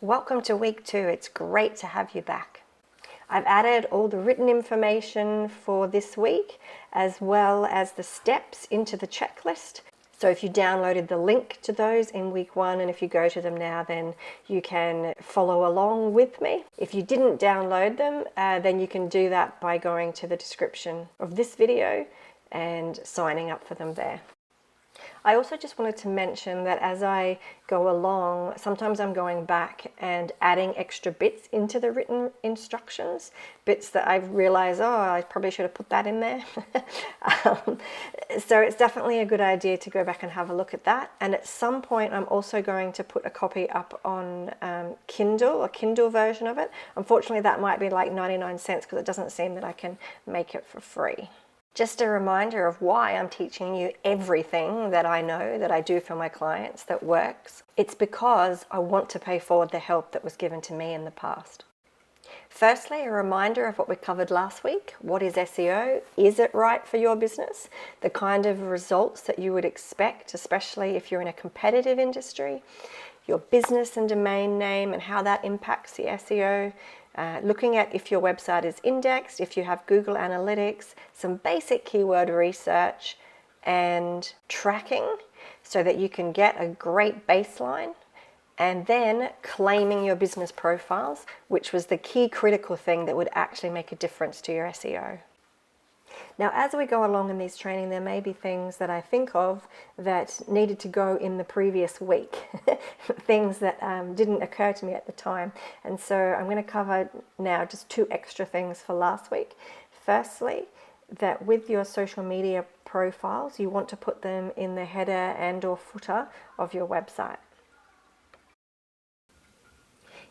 Welcome to week 2. It's great to have you back. I've added all the written information for this week as well as the steps into the checklist. So if you downloaded the link to those in week 1 and if you go to them now, then you can follow along with me. If you didn't download them, then you can do that by going to the description of this video and signing up for them there. I also just wanted to mention that as I go along, sometimes I'm going back and adding extra bits into the written instructions, bits that I realize, oh, I probably should have put that in there. So it's definitely a good idea to go back and have a look at that. And at some point, I'm also going to put a copy up on Kindle, a Kindle version of it. Unfortunately, that might be like 99 cents because it doesn't seem that I can make it for free. Just a reminder of why I'm teaching you everything that I know that I do for my clients that works. It's because I want to pay forward the help that was given to me in the past. Firstly, a reminder of what we covered last week. What is SEO? Is it right for your business? The kind of results that you would expect, especially if you're in a competitive industry. Your business and domain name and how that impacts the SEO. Looking at if your website is indexed, if you have Google Analytics, some basic keyword research and tracking so that you can get a great baseline, and then claiming your business profiles, which was the key critical thing that would actually make a difference to your SEO. Now, as we go along in these training, there may be things that I think of that needed to go in the previous week, things that didn't occur to me at the time. And so I'm going to cover now just 2 extra things for last week. Firstly, that with your social media profiles, you want to put them in the header and or footer of your website.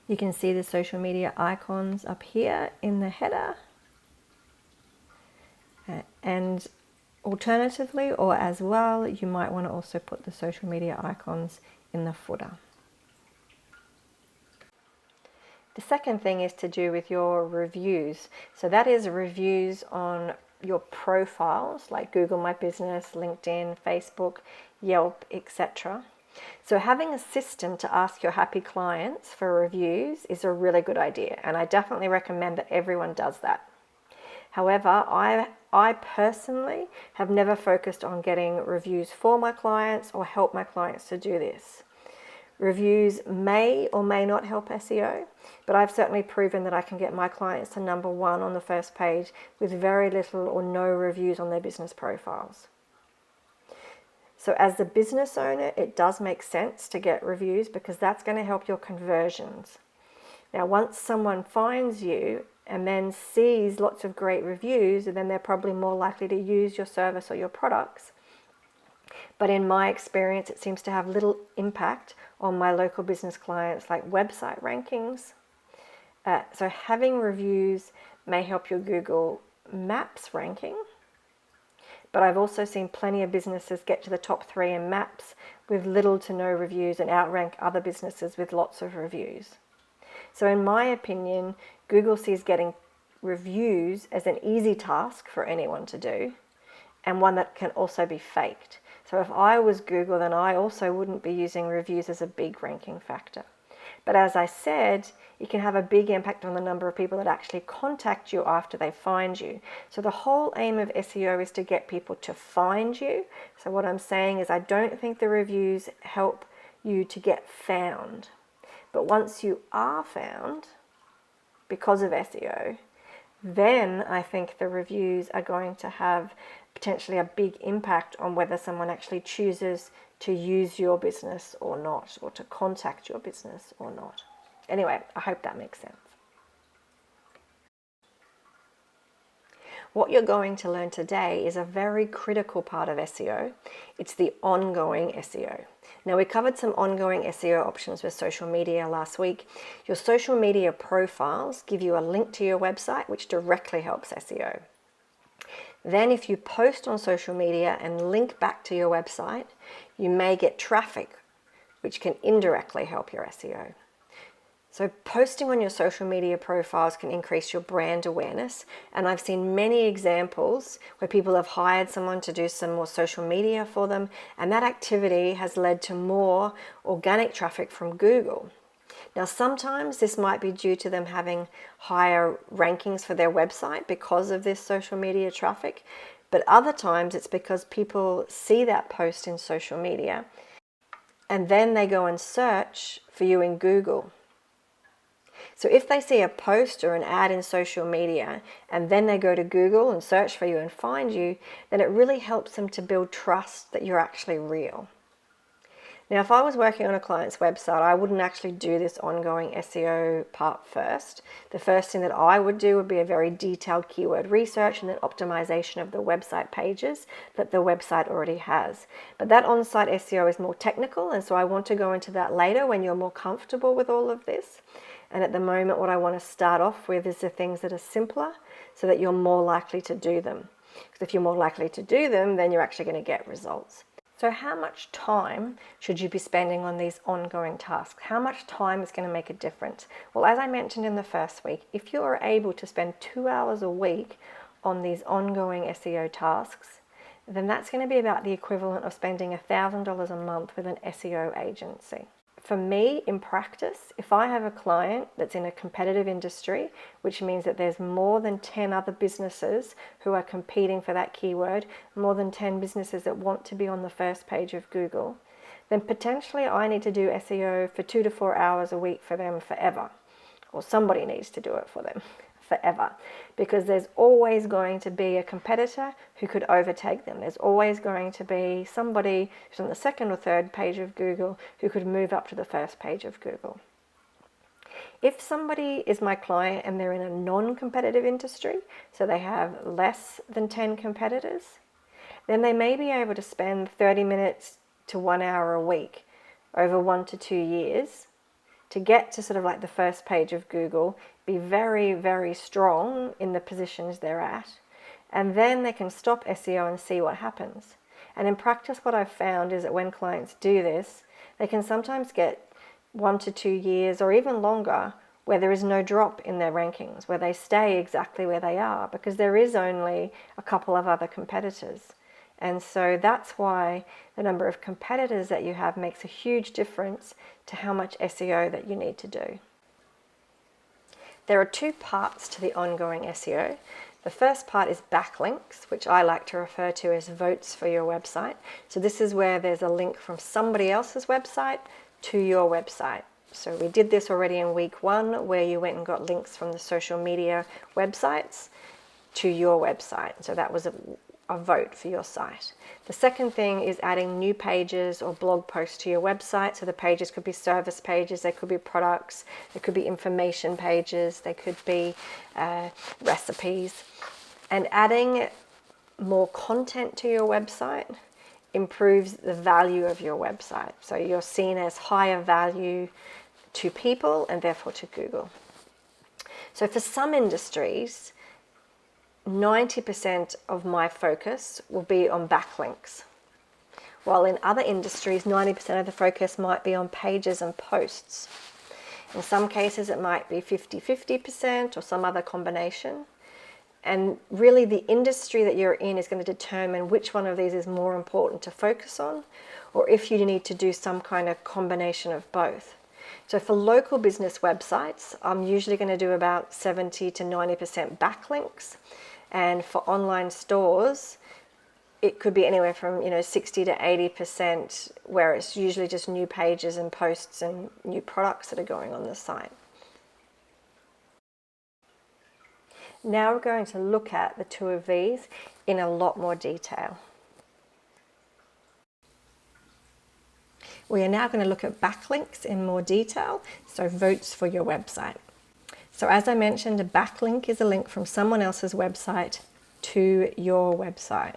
You can see the social media icons up here in the header. And alternatively, or as well, you might want to also put the social media icons in the footer. The second thing is to do with your reviews. So that is reviews on your profiles like Google My Business, LinkedIn, Facebook, Yelp, etc. So having a system to ask your happy clients for reviews is a really good idea, and I definitely recommend that everyone does that. However, I personally have never focused on getting reviews for my clients or help my clients to do this. Reviews may or may not help SEO, but I've certainly proven that I can get my clients to number 1 on the first page with very little or no reviews on their business profiles. So as the business owner, it does make sense to get reviews because that's going to help your conversions. Now, once someone finds you and then sees lots of great reviews, then they're probably more likely to use your service or your products. But in my experience, it seems to have little impact on my local business clients like website rankings. So having reviews may help your Google Maps ranking. But I've also seen plenty of businesses get to the top 3 in Maps with little to no reviews and outrank other businesses with lots of reviews. So in my opinion, Google sees getting reviews as an easy task for anyone to do and one that can also be faked. So if I was Google, then I also wouldn't be using reviews as a big ranking factor. But as I said, it can have a big impact on the number of people that actually contact you after they find you. So the whole aim of SEO is to get people to find you. So what I'm saying is I don't think the reviews help you to get found. But once you are found, because of SEO, then I think the reviews are going to have potentially a big impact on whether someone actually chooses to use your business or not, or to contact your business or not. Anyway, I hope that makes sense. What you're going to learn today is a very critical part of SEO. It's the ongoing SEO. Now, we covered some ongoing SEO options with social media last week. Your social media profiles give you a link to your website, which directly helps SEO. Then if you post on social media and link back to your website, you may get traffic, which can indirectly help your SEO. So posting on your social media profiles can increase your brand awareness, and I've seen many examples where people have hired someone to do some more social media for them, and that activity has led to more organic traffic from Google. Now, sometimes this might be due to them having higher rankings for their website because of this social media traffic, but other times it's because people see that post in social media and then they go and search for you in Google. So if they see a post or an ad in social media and then they go to Google and search for you and find you, then it really helps them to build trust that you're actually real. Now, if I was working on a client's website, I wouldn't actually do this ongoing SEO part first. The first thing that I would do would be a very detailed keyword research and then optimization of the website pages that the website already has. But that on-site SEO is more technical, and so I want to go into that later when you're more comfortable with all of this. And at the moment, what I want to start off with is the things that are simpler so that you're more likely to do them. Because if you're more likely to do them, then you're actually going to get results. So how much time should you be spending on these ongoing tasks? How much time is going to make a difference? Well, as I mentioned in the first week, if you are able to spend 2 hours a week on these ongoing SEO tasks, then that's going to be about the equivalent of spending $1,000 a month with an SEO agency. For me, in practice, if I have a client that's in a competitive industry, which means that there's more than 10 other businesses who are competing for that keyword, more than 10 businesses that want to be on the first page of Google, then potentially I need to do SEO for 2 to 4 hours a week for them forever. Or somebody needs to do it for them forever, because there's always going to be a competitor who could overtake them. There's always going to be somebody who's on the second or third page of Google who could move up to the first page of Google. If somebody is my client and they're in a non-competitive industry, so they have less than 10 competitors, then they may be able to spend 30 minutes to 1 hour a week over 1 to 2 years to get to sort of like the first page of Google, be very, very strong in the positions they're at, and then they can stop SEO and see what happens. And in practice, what I've found is that when clients do this, they can sometimes get 1 to 2 years or even longer where there is no drop in their rankings, where they stay exactly where they are, because there is only a couple of other competitors. And so that's why the number of competitors that you have makes a huge difference to how much SEO that you need to do. There are 2 parts to the ongoing SEO. The first part is backlinks, which I like to refer to as votes for your website. So this is where there's a link from somebody else's website to your website. So we did this already in week 1, where you went and got links from the social media websites to your website. So that was a vote for your site. The second thing is adding new pages or blog posts to your website. So the pages could be service pages, they could be products, they could be information pages, they could be recipes. And adding more content to your website improves the value of your website. So you're seen as higher value to people and therefore to Google. So for some industries, 90% of my focus will be on backlinks, while in other industries, 90% of the focus might be on pages and posts. In some cases, it might be 50-50% or some other combination. And really, the industry that you're in is going to determine which one of these is more important to focus on, or if you need to do some kind of combination of both. So for local business websites, I'm usually going to do about 70 to 90% backlinks. And for online stores, it could be anywhere from 60 to 80%, where it's usually just new pages and posts and new products that are going on the site. Now we're going to look at the 2 of these in a lot more detail. We are now going to look at backlinks in more detail, so votes for your website. So as I mentioned, a backlink is a link from someone else's website to your website.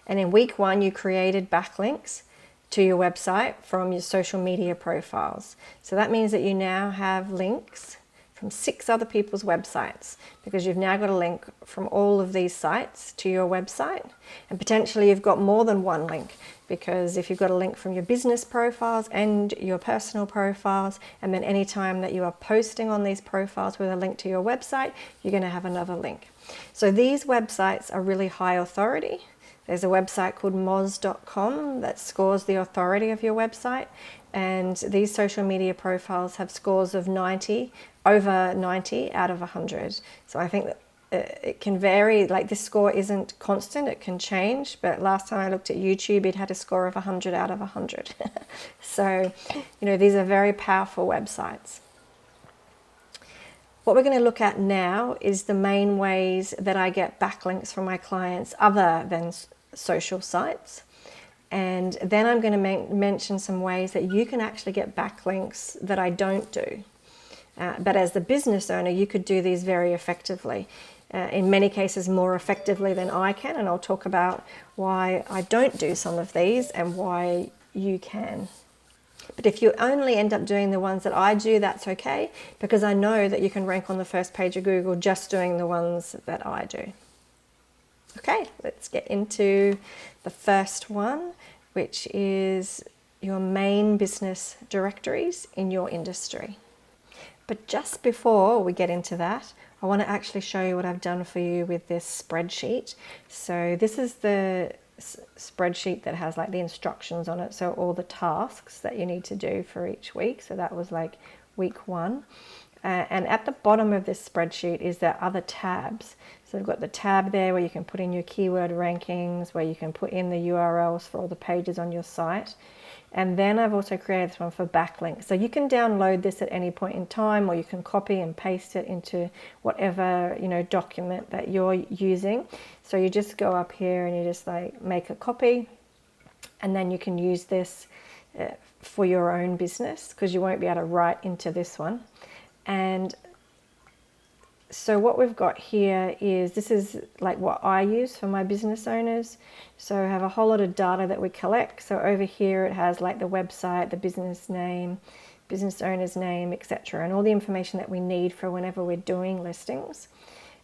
And in week 1, you created backlinks to your website from your social media profiles. So that means that you now have links from 6 other people's websites, because you've now got a link from all of these sites to your website, and potentially you've got more than one link, because if you've got a link from your business profiles and your personal profiles, and then any time that you are posting on these profiles with a link to your website, you're going to have another link. So these websites are really high authority. There's a website called moz.com that scores the authority of your website. And these social media profiles have scores of 90, over 90 out of 100. So I think that it can vary, like this score isn't constant, it can change, but last time I looked at YouTube it had a score of 100 out of 100. So, these are very powerful websites. What we're going to look at now is the main ways that I get backlinks from my clients other than social sites. And then I'm going to mention some ways that you can actually get backlinks that I don't do. But as the business owner, you could do these very effectively. In many cases more effectively than I can, and I'll talk about why I don't do some of these and why you can. But if you only end up doing the ones that I do, that's okay, because I know that you can rank on the first page of Google just doing the ones that I do. Okay, let's get into the first one, which is your main business directories in your industry. But just before we get into that, I want to actually show you what I've done for you with this spreadsheet. So this is the spreadsheet that has like the instructions on it, so all the tasks that you need to do for each week. So that was like week 1. And at the bottom of this spreadsheet is there other tabs. So we've got the tab there where you can put in your keyword rankings, where you can put in the URLs for all the pages on your site. And then I've also created this one for backlinks. So you can download this at any point in time, or you can copy and paste it into whatever, document that you're using. So you just go up here and you just like make a copy, and then you can use this for your own business, because you won't be able to write into this one. And so what we've got here is, this is like what I use for my business owners. So I have a whole lot of data that we collect. So over here it has like the website, the business name, business owner's name, etc., and all the information that we need for whenever we're doing listings.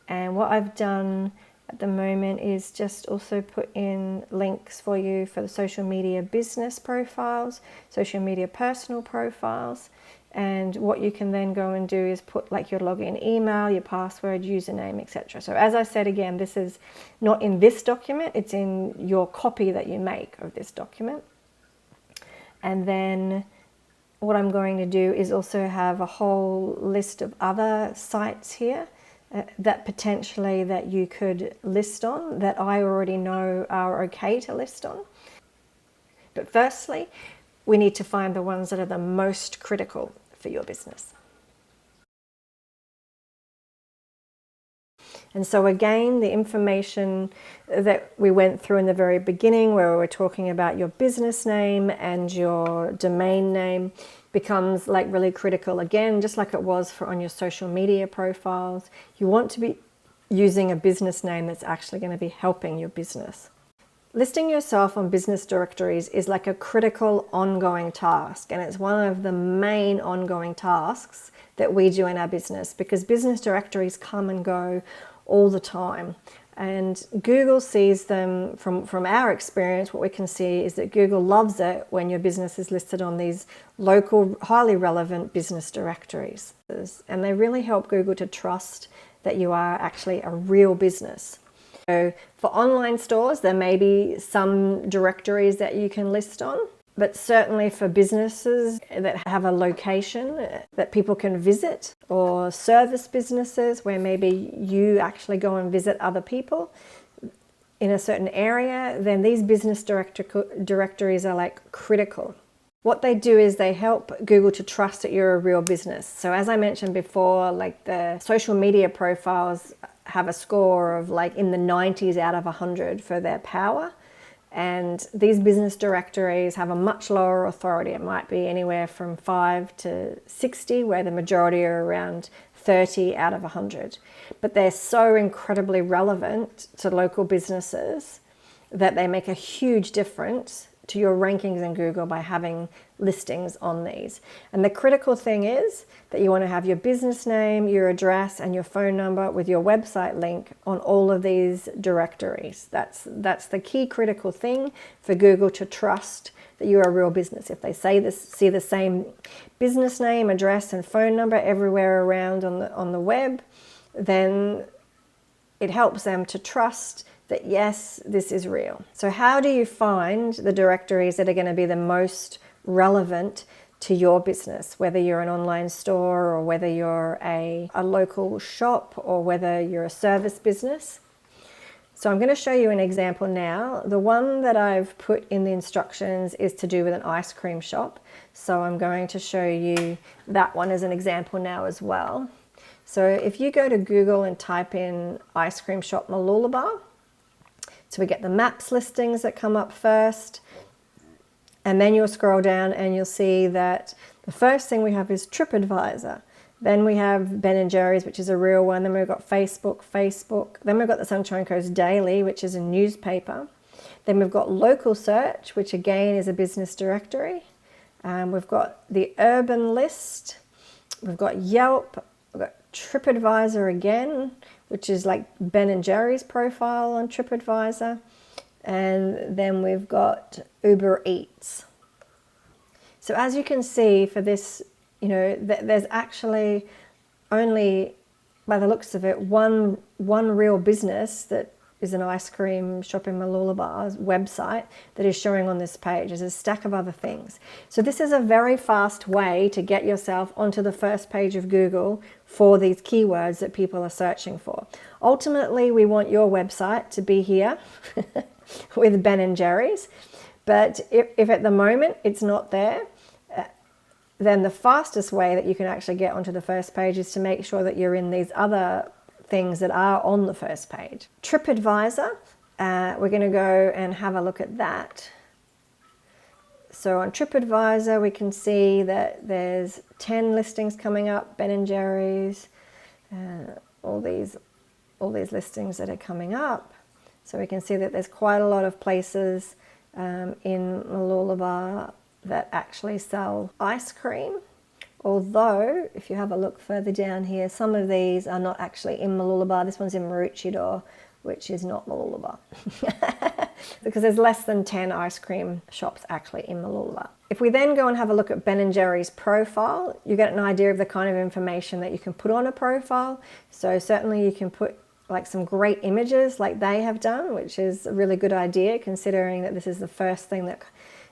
And what I've done at the moment is just also put in links for you for the social media business profiles, social media personal profiles. And what you can then go and do is put like your login email, your password, username, etc. So as I said again, this is not in this document, it's in your copy that you make of this document. And then what I'm going to do is also have a whole list of other sites here that potentially that you could list on, that I already know are okay to list on. But firstly, we need to find the ones that are the most critical for your business. And so again, the information that we went through in the very beginning, where we were talking about your business name and your domain name, becomes like really critical again, just like it was for on your social media profiles. You want to be using a business name that's actually going to be helping your business. Listing yourself on business directories is like a critical ongoing task, and it's one of the main ongoing tasks that we do in our business, because business directories come and go all the time. And Google sees them, from our experience, what we can see is that Google loves it when your business is listed on these local, highly relevant business directories. And they really help Google to trust that you are actually a real business. So for online stores, there may be some directories that you can list on, but certainly for businesses that have a location that people can visit, or service businesses where maybe you actually go and visit other people in a certain area, then these business directories are like critical. What they do is they help Google to trust that you're a real business. So as I mentioned before, like the social media profiles have a score of like in the 90s out of 100 for their power. And these business directories have a much lower authority. It might be anywhere from 5 to 60, where the majority are around 30 out of 100. But they're so incredibly relevant to local businesses that they make a huge difference to your rankings in Google by having listings on these. And the critical thing is that you want to have your business name, your address, and your phone number with your website link on all of these directories. That's the key critical thing for Google to trust that you're a real business. If they see the same business name, address, and phone number everywhere around on the web, then it helps them to trust that yes, this is real. So how do you find the directories that are going to be the most relevant to your business, whether you're an online store or whether you're a local shop or whether you're a service business. So I'm going to show you an example now. The one that I've put in the instructions is to do with an ice cream shop. So I'm going to show you that one as an example now as well. So if you go to Google and type in ice cream shop Mooloolaba, so we get the maps listings that come up first. And then you'll scroll down and you'll see that the first thing we have is TripAdvisor. Then we have Ben & Jerry's, which is a real one. Then we've got Facebook. Then we've got the Sunshine Coast Daily, which is a newspaper. Then we've got Local Search, which again is a business directory. We've got the Urban List. We've got Yelp. We've got TripAdvisor again, which is like Ben & Jerry's profile on TripAdvisor. And then we've got Uber Eats. So as you can see for this, there's actually only, by the looks of it, one real business that is an ice cream shop in Mooloolaba's website that is showing on this page. There's a stack of other things. So this is a very fast way to get yourself onto the first page of Google for these keywords that people are searching for. Ultimately, we want your website to be here with Ben & Jerry's, but if at the moment it's not there, then the fastest way that you can actually get onto the first page is to make sure that you're in these other things that are on the first page. TripAdvisor, we're going to go and have a look at that. So on TripAdvisor, we can see that there's 10 listings coming up, Ben & Jerry's, all these listings that are coming up. So we can see that there's quite a lot of places in Mooloolaba that actually sell ice cream. Although, if you have a look further down here, some of these are not actually in Mooloolaba. This one's in Maroochydore, which is not Mooloolaba. Because there's less than 10 ice cream shops actually in Mooloolaba. If we then go and have a look at Ben & Jerry's profile, you get an idea of the kind of information that you can put on a profile. So certainly you can put like some great images like they have done, which is a really good idea considering that this is the first thing that,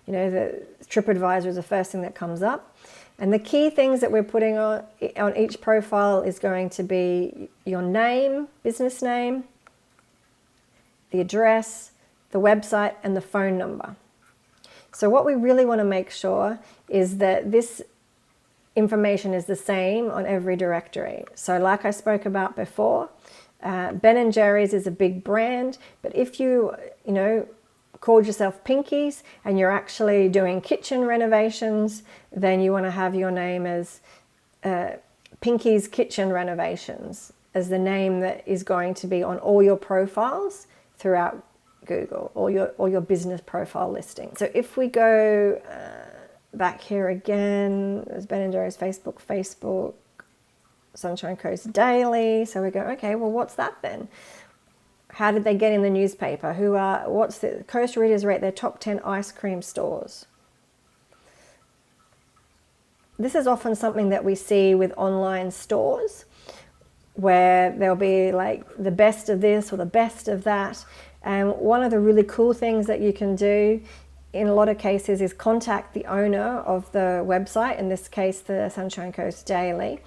the TripAdvisor is the first thing that comes up. And the key things that we're putting on each profile is going to be your name, business name, the address, the website, and the phone number. So what we really want to make sure is that this information is the same on every directory. So like I spoke about before, Ben & Jerry's is a big brand, but if you called yourself Pinkies and you're actually doing kitchen renovations, then you want to have your name as Pinkies Kitchen Renovations as the name that is going to be on all your profiles throughout Google, all your business profile listing. So if we go back here again, there's Ben & Jerry's Facebook, Sunshine Coast Daily. So we go, okay, well, what's that then? How did they get in the newspaper? What's the Coast Readers rate their top 10 ice cream stores? This is often something that we see with online stores where there'll be like the best of this or the best of that. And one of the really cool things that you can do in a lot of cases is contact the owner of the website, in this case the Sunshine Coast Daily,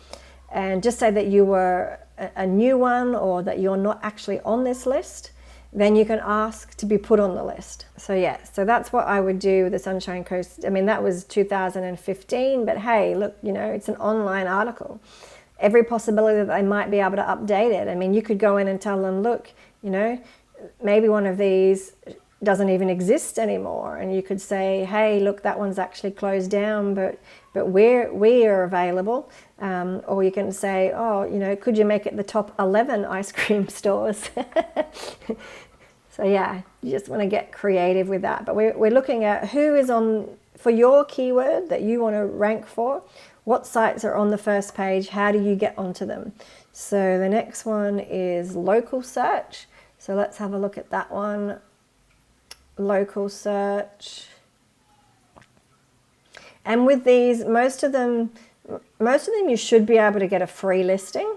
and just say that you were a new one or that you're not actually on this list. Then you can ask to be put on the list. So yeah, so that's what I would do with the Sunshine Coast. I mean, that was 2015, but hey, look, it's an online article. Every possibility that they might be able to update it. I mean, you could go in and tell them, look, maybe one of these doesn't even exist anymore, and you could say, hey, look, that one's actually closed down, but we are available. Or you can say, could you make it the top 11 ice cream stores? So yeah, you just want to get creative with that. But we're looking at who is on, for your keyword that you want to rank for, what sites are on the first page, how do you get onto them? So the next one is local search. So let's have a look at that one. Local search. And with these, most of them you should be able to get a free listing.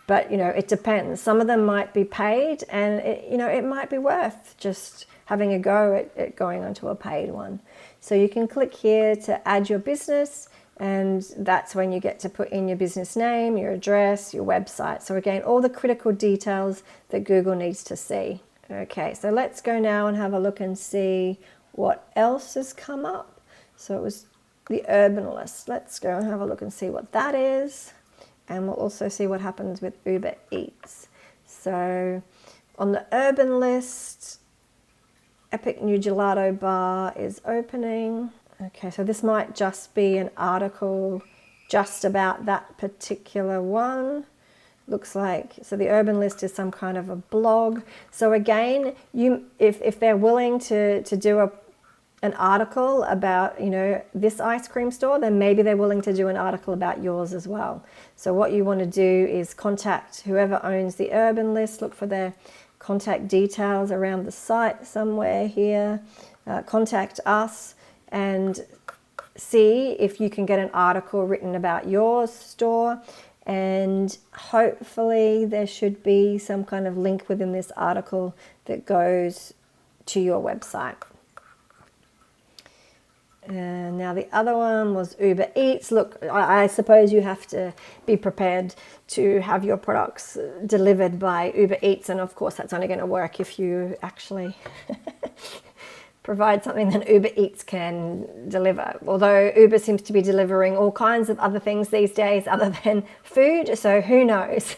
But it depends. Some of them might be paid, and it might be worth just having a go at going onto a paid one. So you can click here to add your business, and that's when you get to put in your business name, your address, your website. So again, all the critical details that Google needs to see. Okay, so let's go now and have a look and see what else has come up. So it was the urban list. Let's go and have a look and see what that is. And we'll also see what happens with Uber Eats. So on the urban list, Epic New Gelato Bar is opening. Okay, so this might just be an article just about that particular one. Looks like, so the urban list is some kind of a blog. So again, if they're willing to do an article about, you know, this ice cream store, then maybe they're willing to do an article about yours as well. So what you want to do is contact whoever owns the urban list, look for their contact details around the site somewhere here, contact us and see if you can get an article written about your store, and hopefully there should be some kind of link within this article that goes to your website. And now the other one was Uber Eats. Look, I suppose you have to be prepared to have your products delivered by Uber Eats, and of course that's only going to work if you actually provide something that Uber Eats can deliver. Although Uber seems to be delivering all kinds of other things these days other than food, so who knows.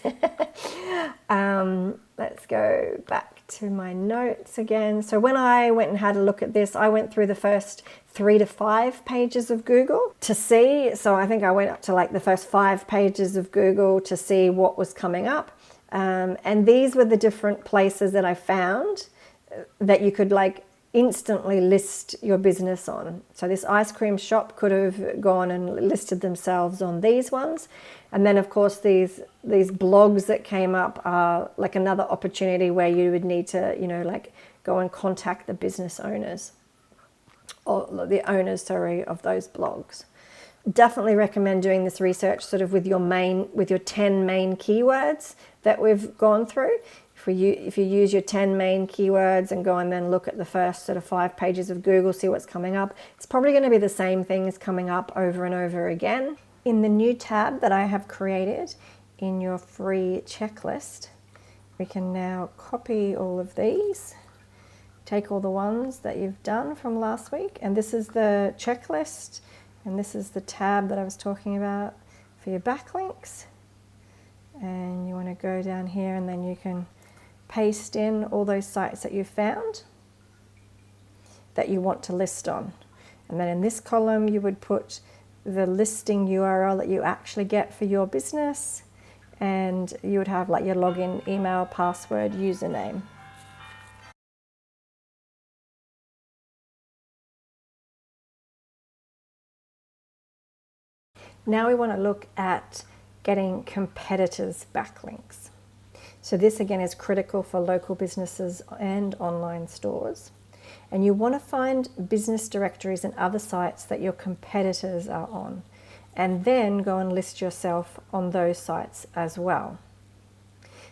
Let's go back to my notes again. So when I went and had a look at this, I went through the first 3 to 5 pages of Google to see. So I think I went up to like the first 5 pages of Google to see what was coming up. And these were the different places that I found that you could like instantly list your business on. So this ice cream shop could have gone and listed themselves on these ones. And then of course these blogs that came up are like another opportunity where you would need to, you know, like go and contact the business owners, or the owners, sorry, of those blogs. Definitely recommend doing this research sort of with your 10 main keywords that we've gone through. If you use your 10 main keywords and go and then look at the first sort of 5 pages of Google, see what's coming up, it's probably going to be the same things coming up over and over again. In the new tab that I have created in your free checklist, we can now copy all of these, take all the ones that you've done from last week, and this is the checklist, and this is the tab that I was talking about for your backlinks. And you want to go down here and then you can paste in all those sites that you found that you want to list on. And then in this column you would put the listing URL that you actually get for your business, and you would have like your login, email, password, username. Now we want to look at getting competitors' backlinks. So this again is critical for local businesses and online stores. And you want to find business directories and other sites that your competitors are on, and then go and list yourself on those sites as well.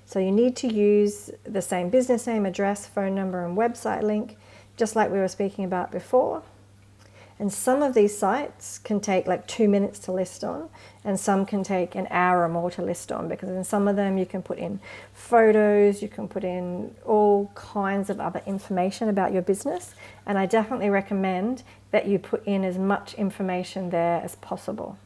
So you need to use the same business name, address, phone number, and website link, just like we were speaking about before. And some of these sites can take like 2 minutes to list on, and some can take an hour or more to list on, because in some of them you can put in photos, you can put in all kinds of other information about your business. And I definitely recommend that you put in as much information there as possible.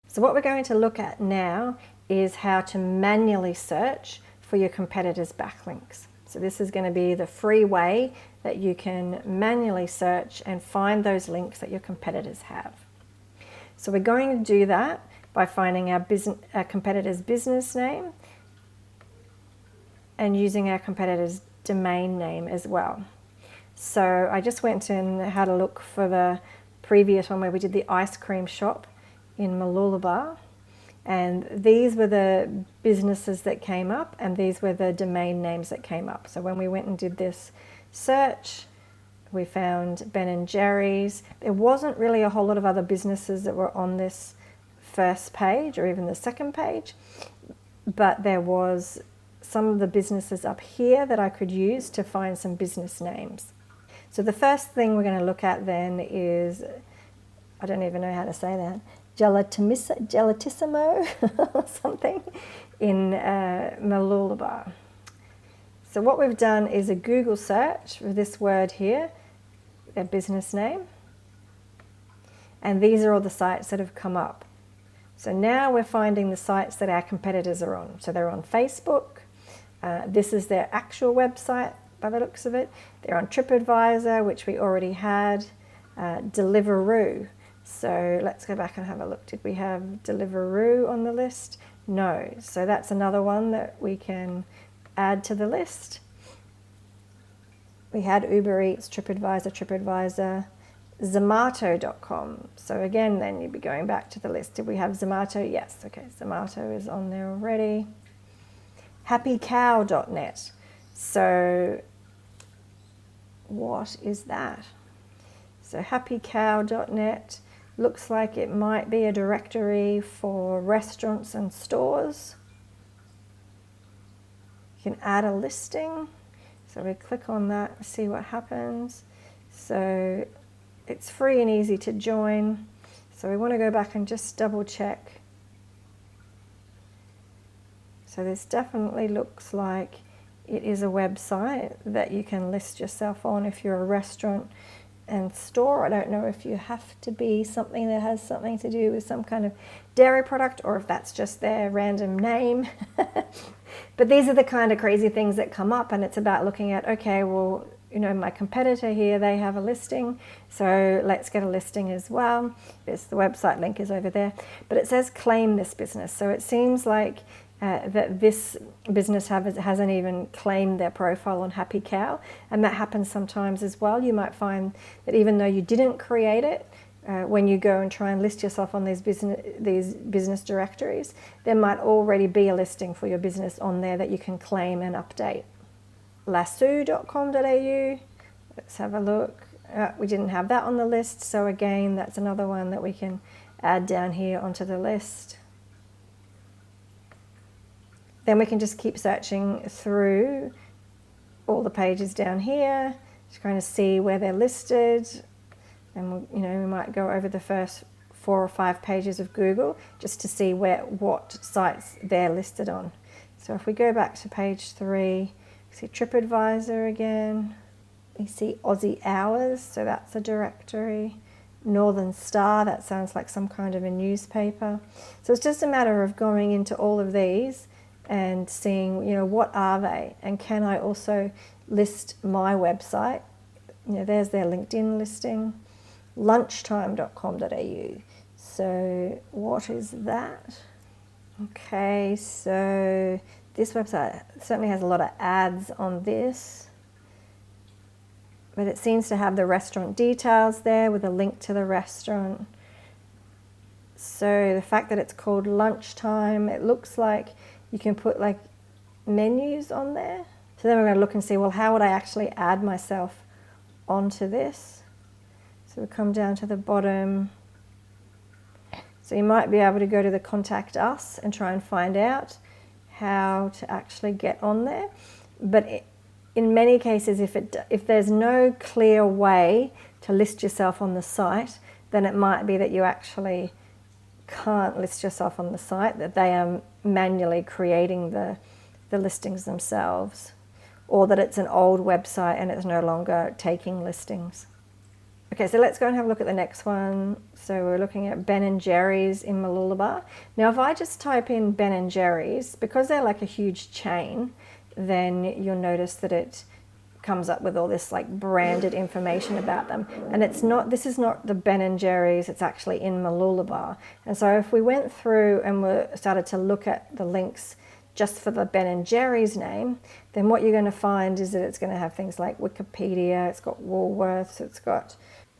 So what we're going to look at now is how to manually search for your competitors' backlinks. So this is going to be the free way that you can manually search and find those links that your competitors have. So we're going to do that by finding our competitor's business name and using our competitor's domain name as well. So I just went and had a look for the previous one where we did the ice cream shop in Mooloolaba. And these were the businesses that came up, and these were the domain names that came up. So when we went and did this search, we found Ben & Jerry's. There wasn't really a whole lot of other businesses that were on this first page or even the second page, but there was some of the businesses up here that I could use to find some business names. So the first thing we're going to look at then is, I don't even know how to say that, Gelatissimo or something in Mooloolaba. So what we've done is a Google search for this word here, their business name, and these are all the sites that have come up. So now we're finding the sites that our competitors are on. So they're on Facebook. This is their actual website by the looks of it. They're on TripAdvisor, which we already had. Deliveroo. So let's go back and have a look. Did we have Deliveroo on the list? No. So that's another one that we can add to the list. We had Uber Eats, TripAdvisor, Zomato.com. So again, then you'd be going back to the list. Did we have Zomato? Yes. Okay, Zomato is on there already. HappyCow.net. So what is that? So HappyCow.net looks like it might be a directory for restaurants and stores. You can add a listing. So we click on that, see what happens. So it's free and easy to join. So we want to go back and just double check. So this definitely looks like it is a website that you can list yourself on if you're a restaurant and store. I don't know if you have to be something that has something to do with some kind of dairy product or if that's just their random name. But these are the kind of crazy things that come up, and it's about looking at, okay, well, you know, my competitor here, they have a listing, so let's get a listing as well. The website link is over there, but it says claim this business. So it seems like that this business hasn't even claimed their profile on Happy Cow, and that happens sometimes as well. You might find that even though you didn't create it, when you go and try and list yourself on these business directories, there might already be a listing for your business on there that you can claim and update. Lasso.com.au, let's have a look. We didn't have that on the list, so again, that's another one that we can add down here onto the list. Then we can just keep searching through all the pages down here to kind of see where they're listed. And we might go over the first 4 or 5 pages of Google just to see what sites they're listed on. So if we go back to page 3, we see TripAdvisor again. We see Aussie Hours, so that's a directory. Northern Star, that sounds like some kind of a newspaper. So it's just a matter of going into all of these and seeing, what are they? And can I also list my website? There's their LinkedIn listing. Lunchtime.com.au. So what is that? Okay, so this website certainly has a lot of ads on this, but it seems to have the restaurant details there with a link to the restaurant. So the fact that it's called Lunchtime, it looks like you can put like menus on there. So then we're going to look and see, well, how would I actually add myself onto this? So we come down to the bottom. So you might be able to go to the Contact Us and try and find out how to actually get on there. But in many cases, if there's no clear way to list yourself on the site, then it might be that you actually can't list yourself on the site, that they are manually creating the listings themselves, or that it's an old website and it's no longer taking listings. Okay, so let's go and have a look at the next one. So we're looking at Ben & Jerry's in Mooloolaba. Now, if I just type in Ben & Jerry's, because they're like a huge chain, then you'll notice that it comes up with all this like branded information about them. And this is not the Ben & Jerry's, it's actually in Mooloolaba. And so if we went through and we started to look at the links just for the Ben & Jerry's name, then what you're going to find is that it's going to have things like Wikipedia, it's got Woolworths,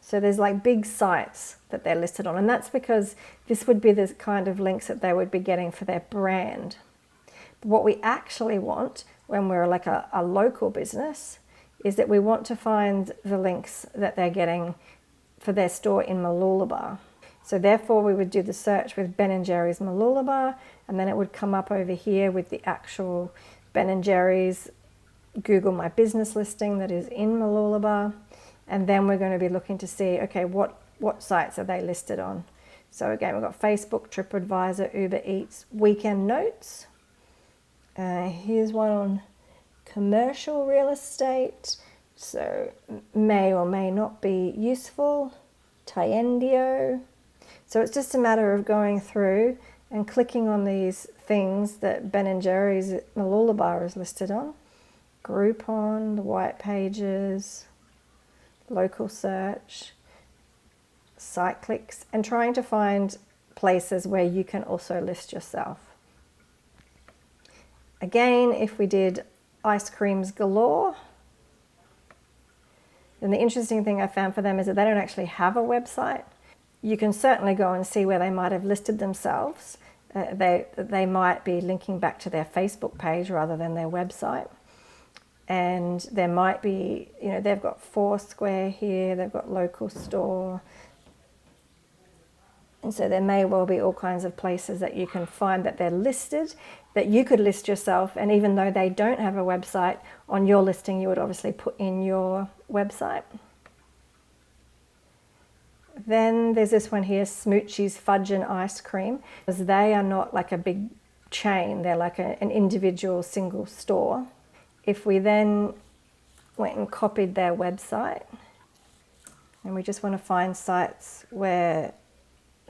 so there's like big sites that they're listed on, and that's because this would be the kind of links that they would be getting for their brand. But what we actually want when we're like a local business is that we want to find the links that they're getting for their store in Mooloolaba. So therefore we would do the search with Ben & Jerry's Mooloolaba, and then it would come up over here with the actual Ben & Jerry's Google My Business listing that is in Mooloolaba. And then we're going to be looking to see, okay, what sites are they listed on? So again, we've got Facebook, TripAdvisor, Uber Eats, Weekend Notes. Here's one on commercial real estate, so may or may not be useful. Tiendio. So it's just a matter of going through and clicking on these things that Ben & Jerry's Mooloolaba is listed on. Groupon, the white pages, local search, site clicks, and trying to find places where you can also list yourself. Again, if we did ice creams galore, then the interesting thing I found for them is that they don't actually have a website. You can certainly go and see where they might have listed themselves. They might be linking back to their Facebook page rather than their website. And there might be, they've got Foursquare here, they've got local store. And so there may well be all kinds of places that you can find that they're listed, that you could list yourself. And even though they don't have a website, on your listing, you would obviously put in your website. Then there's this one here, Smoochie's Fudge and Ice Cream, because they are not like a big chain. They're like an individual single store. If we then went and copied their website, and we just want to find sites where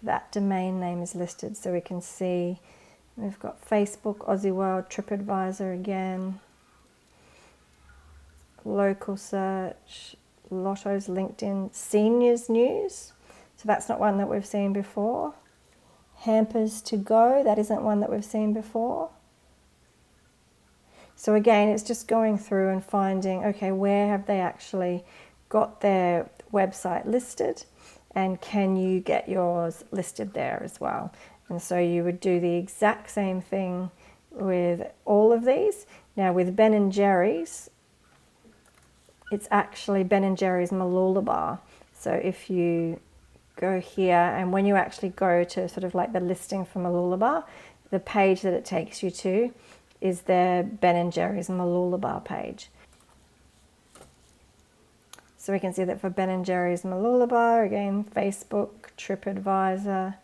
that domain name is listed, so we can see we've got Facebook, Aussie World, TripAdvisor again, local search, Lotto's, LinkedIn, Seniors News. So that's not one that we've seen before. Hampers to Go, that isn't one that we've seen before. So again, it's just going through and finding, okay, where have they actually got their website listed, and can you get yours listed there as well? And so you would do the exact same thing with all of these. Now with Ben & Jerry's, it's actually Ben & Jerry's Mooloolaba. So if you go here, and when you actually go to sort of like the listing for Mooloolaba, the page that it takes you to is their Ben & Jerry's Mooloolaba page. So we can see that for Ben & Jerry's Mooloolaba, again, Facebook, TripAdvisor,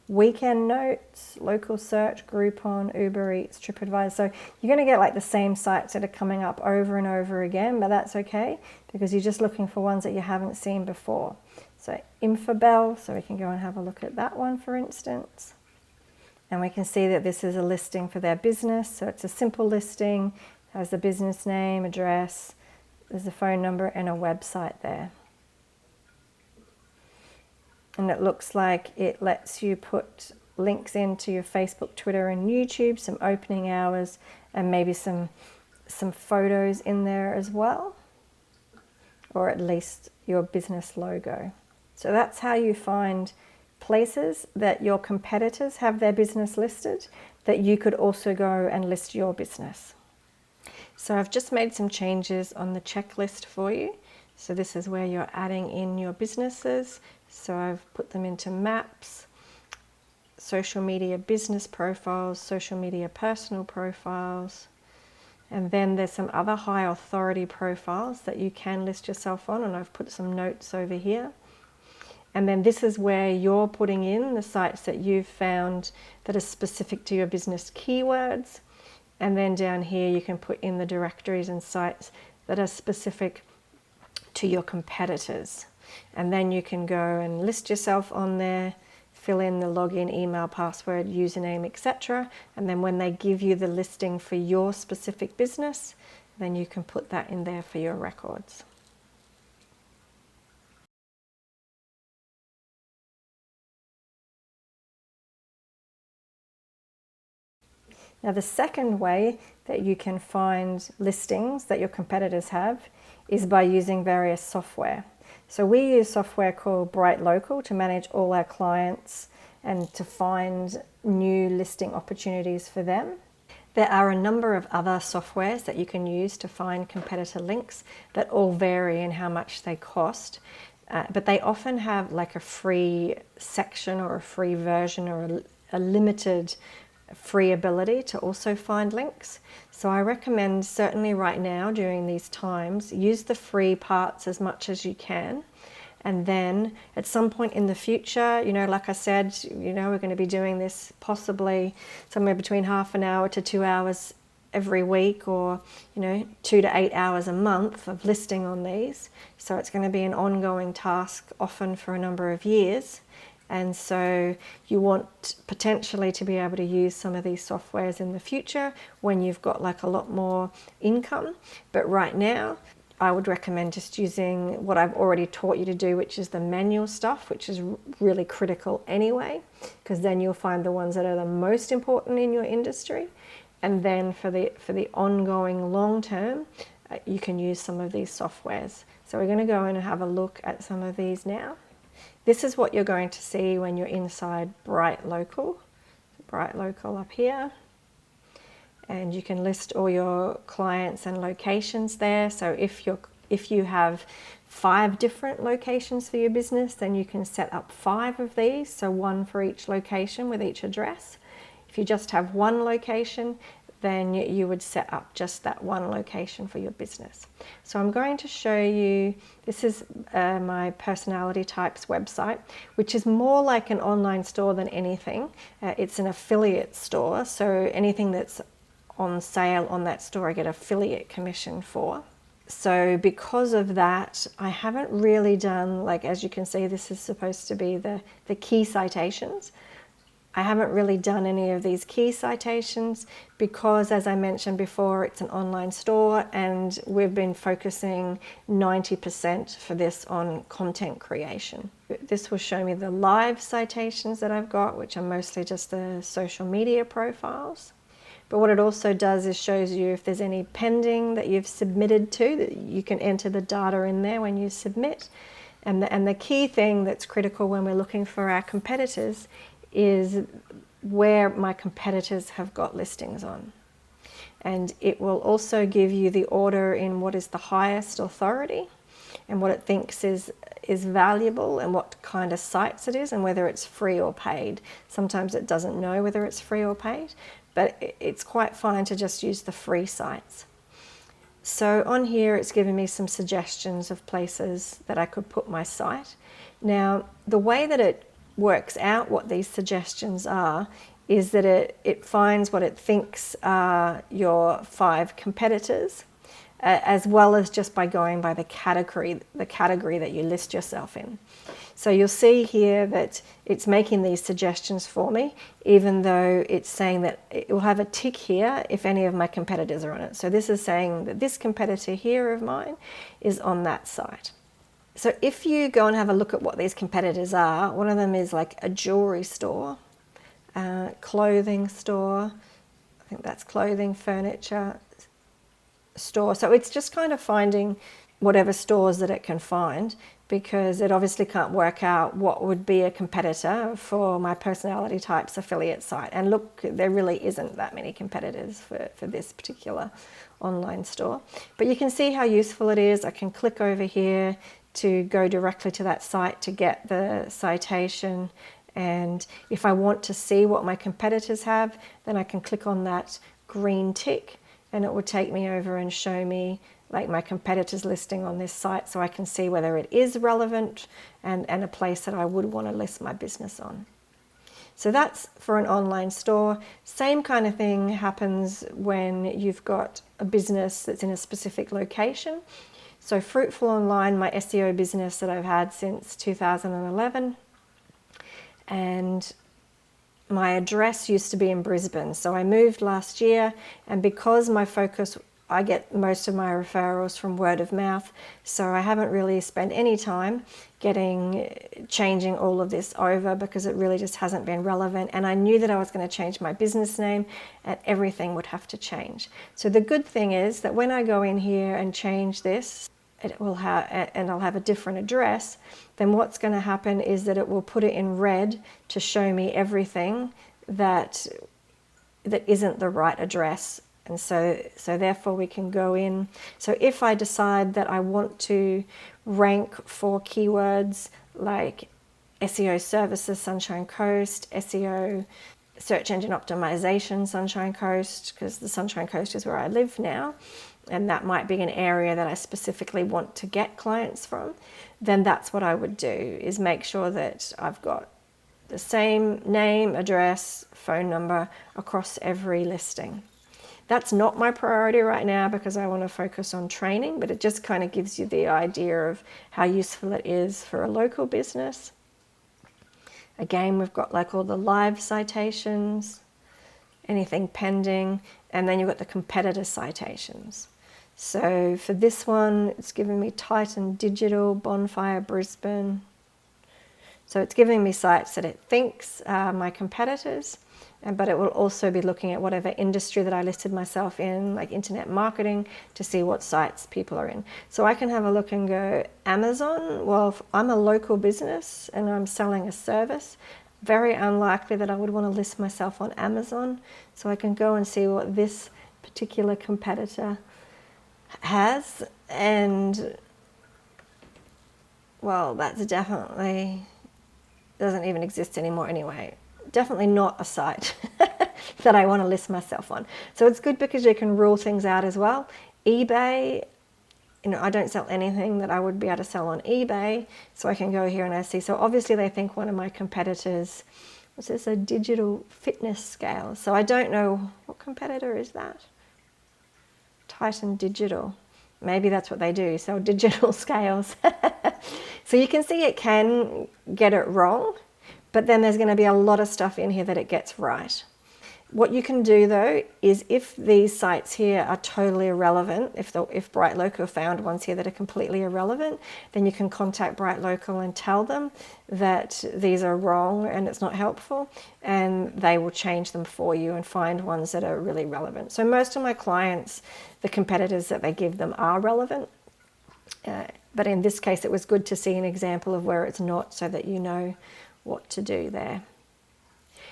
Weekend Notes, local search, Groupon, Uber Eats, TripAdvisor. So you're going to get like the same sites that are coming up over and over again, but that's okay because you're just looking for ones that you haven't seen before. So Infobel, so we can go and have a look at that one, for instance. And we can see that this is a listing for their business. So it's a simple listing, has the business name, address, there's a phone number and a website there. And it looks like it lets you put links into your Facebook, Twitter and YouTube, some opening hours, and maybe some photos in there as well, or at least your business logo. So that's how you find places that your competitors have their business listed, that you could also go and list your business. So I've just made some changes on the checklist for you. So this is where you're adding in your businesses. So I've put them into maps, social media business profiles, social media personal profiles, and then there's some other high authority profiles that you can list yourself on, and I've put some notes over here. And then this is where you're putting in the sites that you've found that are specific to your business keywords. And then down here you can put in the directories and sites that are specific to your competitors. And then you can go and list yourself on there, fill in the login, email, password, username, etc. And then when they give you the listing for your specific business, then you can put that in there for your records. Now the second way that you can find listings that your competitors have is by using various software. So we use software called Bright Local to manage all our clients and to find new listing opportunities for them. There are a number of other softwares that you can use to find competitor links that all vary in how much they cost, but they often have like a free section or a free version or a limited free ability to also find links. So I recommend, certainly right now during these times, use the free parts as much as you can. And then at some point in the future, like I said, we're going to be doing this possibly somewhere between half an hour to 2 hours every week, or 2 to 8 hours a month of listing on these. So it's going to be an ongoing task, often for a number of years. And so you want potentially to be able to use some of these softwares in the future when you've got like a lot more income. But right now, I would recommend just using what I've already taught you to do, which is the manual stuff, which is really critical anyway, because then you'll find the ones that are the most important in your industry. And then for the ongoing long term, you can use some of these softwares. So we're going to go in and have a look at some of these now. This is what you're going to see when you're inside Bright Local. Bright Local up here. And you can list all your clients and locations there. So if you have 5 different locations for your business, then you can set up 5 of these, so 1 for each location with each address. If you just have 1 location, then you would set up just that 1 location for your business. So I'm going to show you, this is my personality types website, which is more like an online store than anything. It's an affiliate store, so anything that's on sale on that store I get affiliate commission for. So because of that, I haven't really done, like as you can see, this is supposed to be the key citations. I haven't really done any of these key citations because, as I mentioned before, it's an online store and we've been focusing 90% for this on content creation. This will show me the live citations that I've got, which are mostly just the social media profiles. But what it also does is shows you if there's any pending that you've submitted to, that you can enter the data in there when you submit. And the key thing that's critical when we're looking for our competitors is where my competitors have got listings on. And it will also give you the order in what is the highest authority and what it thinks is valuable and what kind of sites it is and whether it's free or paid. Sometimes it doesn't know whether it's free or paid, but it's quite fine to just use the free sites. So on here it's given me some suggestions of places that I could put my site. Now the way that it works out what these suggestions are is that it finds what it thinks are your 5 competitors, as well as just by going by the category that you list yourself in. So you'll see here that it's making these suggestions for me, even though it's saying that it will have a tick here if any of my competitors are on it. So this is saying that this competitor here of mine is on that site. So if you go and have a look at what these competitors are, one of them is like a jewelry store, clothing store, I think that's clothing, furniture store. So it's just kind of finding whatever stores that it can find, because it obviously can't work out what would be a competitor for my personality types affiliate site. And look, there really isn't that many competitors for this particular online store. But you can see how useful it is. I can click over here to go directly to that site to get the citation. And if I want to see what my competitors have, then I can click on that green tick and it will take me over and show me like my competitors listing on this site, so I can see whether it is relevant and a place that I would want to list my business on. So that's for an online store. Same kind of thing happens when you've got a business that's in a specific location. So Fruitful Online, my SEO business that I've had since 2011, and my address used to be in Brisbane. So I moved last year, and because my focus, I get most of my referrals from word of mouth, so I haven't really spent any time changing all of this over because it really just hasn't been relevant. And I knew that I was going to change my business name and everything would have to change. So the good thing is that when I go in here and change this, it will have, and I'll have a different address, then what's going to happen is that it will put it in red to show me everything that isn't the right address. And so therefore we can go in. So if I decide that I want to rank for keywords like SEO services, Sunshine Coast, SEO search engine optimization, Sunshine Coast, because the Sunshine Coast is where I live now, and that might be an area that I specifically want to get clients from, then that's what I would do, is make sure that I've got the same name, address, phone number across every listing. That's not my priority right now because I want to focus on training, but it just kind of gives you the idea of how useful it is for a local business. Again, we've got like all the live citations, anything pending, and then you've got the competitor citations. So for this one, it's giving me Titan Digital, Bonfire Brisbane. So it's giving me sites that it thinks are my competitors, but it will also be looking at whatever industry that I listed myself in, like internet marketing, to see what sites people are in. So I can have a look and go, Amazon, well, if I'm a local business and I'm selling a service, very unlikely that I would want to list myself on Amazon. So I can go and see what this particular competitor has, and well, that's definitely doesn't even exist anymore anyway. Definitely not a site that I want to list myself on. So it's good because you can rule things out as well. eBay, I don't sell anything that I would be able to sell on eBay, so I can go here and I see. So obviously they think one of my competitors, what's this, a digital fitness scale. So I don't know, what competitor is that? Titan Digital. Maybe that's what they do, sell digital scales. So you can see it can get it wrong, but then there's going to be a lot of stuff in here that it gets right. What you can do though is, if these sites here are totally irrelevant, if BrightLocal found ones here that are completely irrelevant, then you can contact BrightLocal and tell them that these are wrong and it's not helpful, and they will change them for you and find ones that are really relevant. So most of my clients, the competitors that they give them are relevant, but in this case it was good to see an example of where it's not, so that you know what to do there.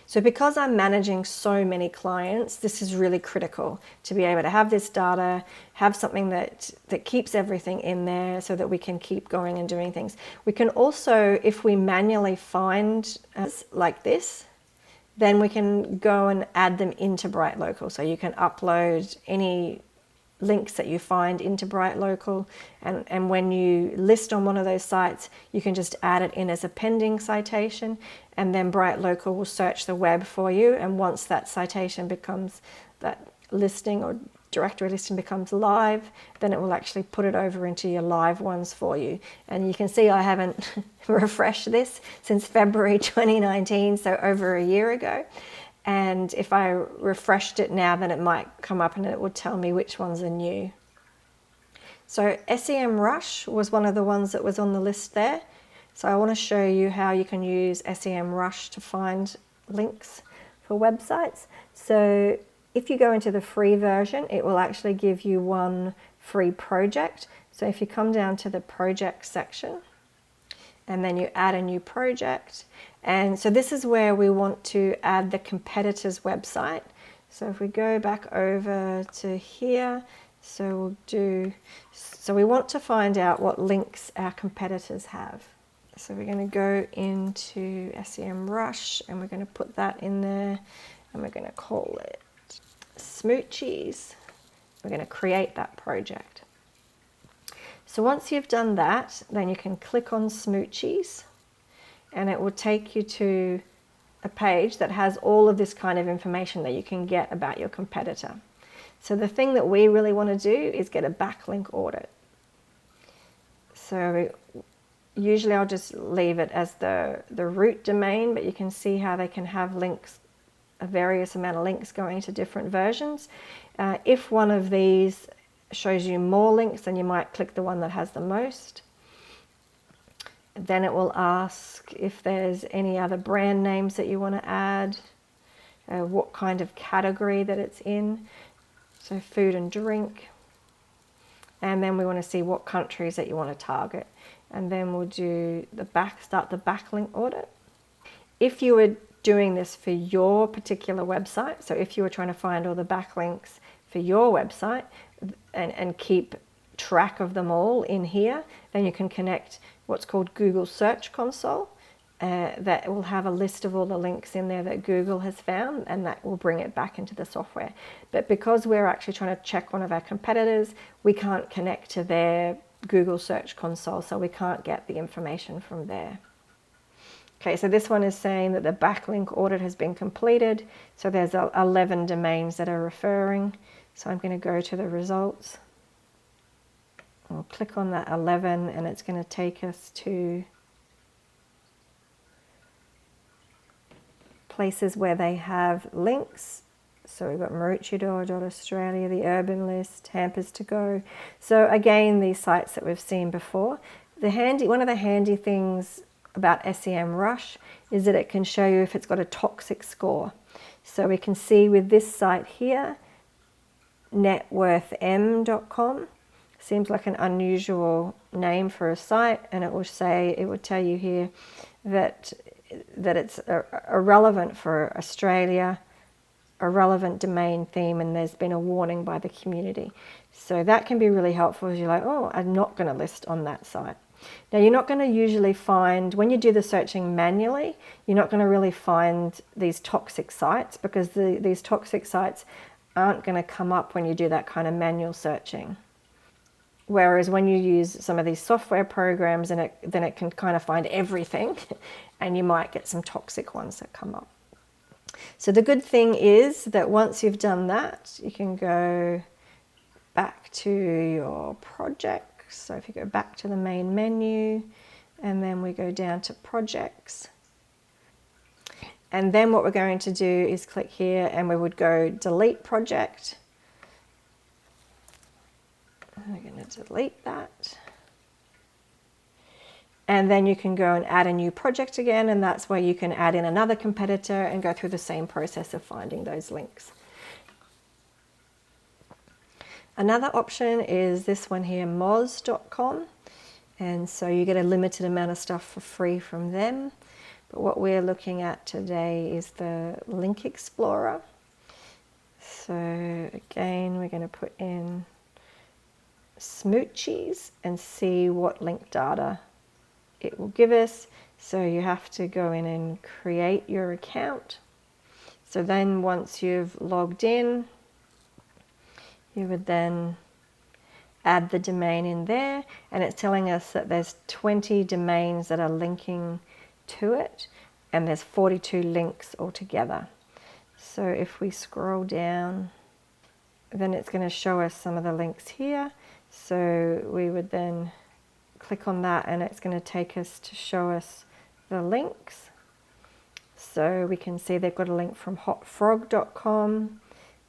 So because I'm managing so many clients, this is really critical to be able to have this data, have something that keeps everything in there so that we can keep going and doing things. We can also, if we manually find like this, then we can go and add them into BrightLocal. So you can upload any links that you find into BrightLocal, and when you list on one of those sites, you can just add it in as a pending citation, and then BrightLocal will search the web for you, and once that citation becomes, that listing or directory listing becomes live, then it will actually put it over into your live ones for you. And you can see I haven't refreshed this since February 2019, so over a year ago. And if I refreshed it now, then it might come up and it would tell me which ones are new. So SEMrush was one of the ones that was on the list there. So I want to show you how you can use SEMrush to find links for websites. So if you go into the free version, it will actually give you one free project. So if you come down to the project section, and then you add a new project. And so this is where we want to add the competitor's website. So if we go back over to here, so we want to find out what links our competitors have. So we're going to go into SEMrush and we're going to put that in there, and we're going to call it Smoochies. We're going to create that project. So once you've done that, then you can click on Smoochies, and it will take you to a page that has all of this kind of information that you can get about your competitor. So the thing that we really want to do is get a backlink audit. So usually I'll just leave it as the root domain, but you can see how they can have links, a various amount of links going to different versions. If one of these shows you more links, then you might click the one that has the most. Then it will ask if there's any other brand names that you want to add, what kind of category that it's in, so food and drink, and then we want to see what countries that you want to target, and then we'll do start the backlink audit. If you were doing this for your particular website, so if you were trying to find all the backlinks for your website and keep track of them all in here, then you can connect what's called Google Search Console, that will have a list of all the links in there that Google has found, and that will bring it back into the software. But because we're actually trying to check one of our competitors, we can't connect to their Google Search Console, so we can't get the information from there. Okay, so this one is saying that the backlink audit has been completed. So there's 11 domains that are referring. So I'm going to go to the results. I'll click on that 11 and it's going to take us to places where they have links. So we've got Maroochydore.Australia, the Urban List, Hampers to Go. So again, these sites that we've seen before. One of the handy things about SEMrush is that it can show you if it's got a toxic score. So we can see with this site here, networthm.com, seems like an unusual name for a site, and it would tell you here that it's irrelevant for Australia, a relevant domain theme, and there's been a warning by the community. So that can be really helpful as you're like, oh, I'm not going to list on that site. Now, you're not going to usually find, when you do the searching manually, you're not going to really find these toxic sites, because these toxic sites aren't going to come up when you do that kind of manual searching. Whereas when you use some of these software programs, then it can kind of find everything, and you might get some toxic ones that come up. So the good thing is that once you've done that, you can go back to your project. So if you go back to the main menu, and then we go down to projects, and then what we're going to do is click here and we would go delete project. We're going to delete that. And then you can go and add a new project again, and that's where you can add in another competitor and go through the same process of finding those links. Another option is this one here, moz.com, and so you get a limited amount of stuff for free from them. But what we're looking at today is the Link Explorer. So again, we're going to put in smoochies and see what link data it will give us. So you have to go in and create your account. So then once you've logged in, you would then add the domain in there, and it's telling us that there's 20 domains that are linking to it, and there's 42 links altogether. So if we scroll down, then it's going to show us some of the links here. So we would then click on that, and it's going to take us to show us the links. So we can see they've got a link from hotfrog.com,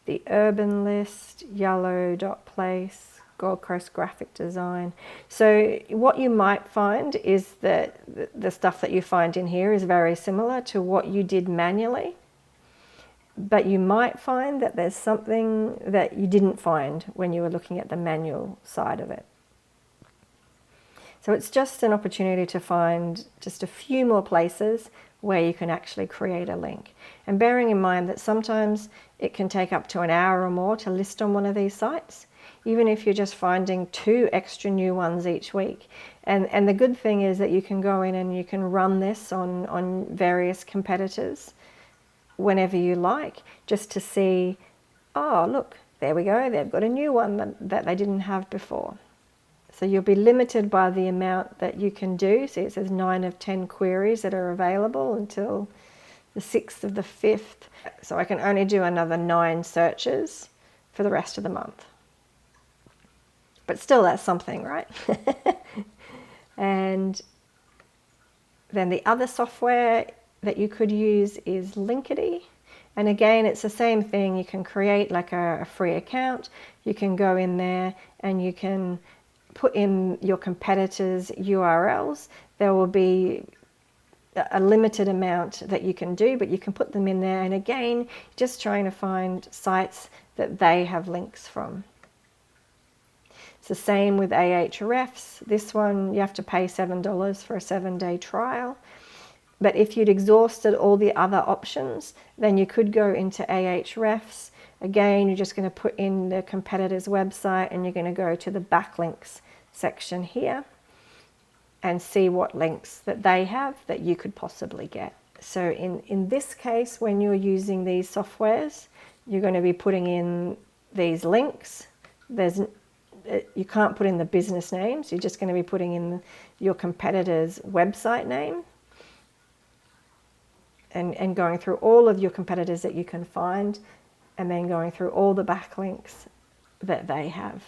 the Urban List, Yellow.place, Gold Coast Graphic Design. So what you might find is that the stuff that you find in here is very similar to what you did manually, but you might find that there's something that you didn't find when you were looking at the manual side of it. So it's just an opportunity to find just a few more places where you can actually create a link. And bearing in mind that sometimes it can take up to an hour or more to list on one of these sites, even if you're just finding 2 extra new ones each week. And the good thing is that you can go in and you can run this on various competitors whenever you like, just to see, oh, look, there we go, they've got a new one that they didn't have before. So you'll be limited by the amount that you can do. See, it says 9 of 10 queries that are available until the 6th of the 5th. So I can only do another 9 searches for the rest of the month. But still, that's something, right? And then the other software that you could use is Linkity. And again, it's the same thing. You can create like a free account. You can go in there and you can put in your competitors' URLs. There will be a limited amount that you can do, but you can put them in there. And again, just trying to find sites that they have links from. It's the same with Ahrefs. This one, you have to pay $7 for a 7-day trial. But if you'd exhausted all the other options, then you could go into Ahrefs. Again, you're just going to put in the competitor's website and you're going to go to the backlinks section here. and see what links that they have that you could possibly get. So in this case, when you're using these softwares, you're going to be putting in these links. You can't put in the business names. You're just going to be putting in your competitor's website name and going through all of your competitors that you can find, and then going through all the backlinks that they have.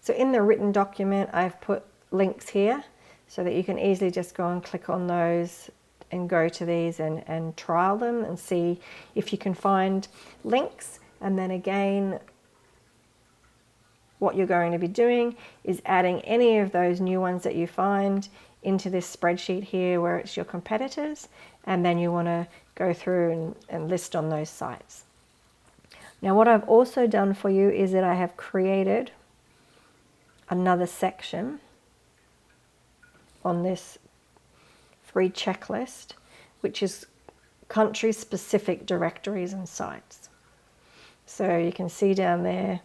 So in the written document, I've put links here so that you can easily just go and click on those and go to these and trial them and see if you can find links. And then again, what you're going to be doing is adding any of those new ones that you find into this spreadsheet here where it's your competitors, and then you want to go through and list on those sites. Now what I've also done for you is that I have created another section on this free checklist, which is country-specific directories and sites. So you can see down there,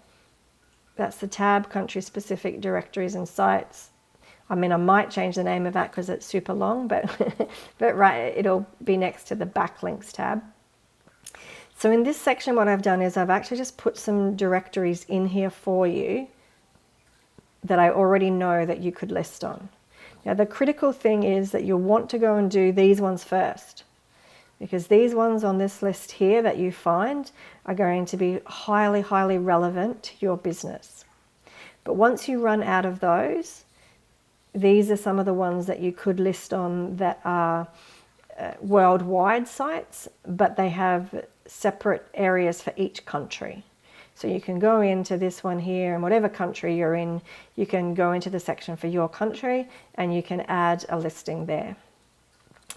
that's the tab, country-specific directories and sites. I mean, I might change the name of that because it's super long, but right, it'll be next to the backlinks tab. So in this section, what I've done is I've actually just put some directories in here for you that I already know that you could list on. Now, the critical thing is that you'll want to go and do these ones first, because these ones on this list here that you find are going to be highly, highly relevant to your business. But once you run out of those, these are some of the ones that you could list on that are worldwide sites, but they have separate areas for each country. So you can go into this one here, and whatever country you're in, you can go into the section for your country and you can add a listing there.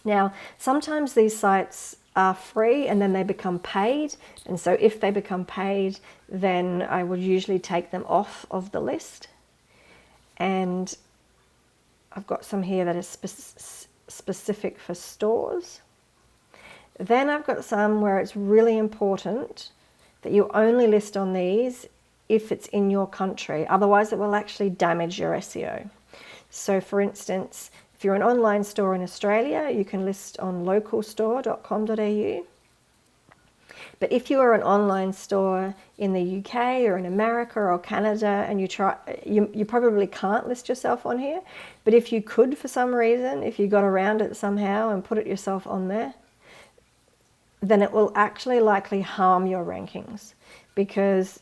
Now, sometimes these sites are free and then they become paid. And so if they become paid, then I would usually take them off of the list. And I've got some here that is specific for stores. Then I've got some where it's really important that you only list on these if it's in your country. Otherwise, it will actually damage your SEO. So for instance, if you're an online store in Australia, you can list on localstore.com.au. But if you are an online store in the UK or in America or Canada and you probably can't list yourself on here. But if you could for some reason, if you got around it somehow and put it yourself on there, then it will actually likely harm your rankings, because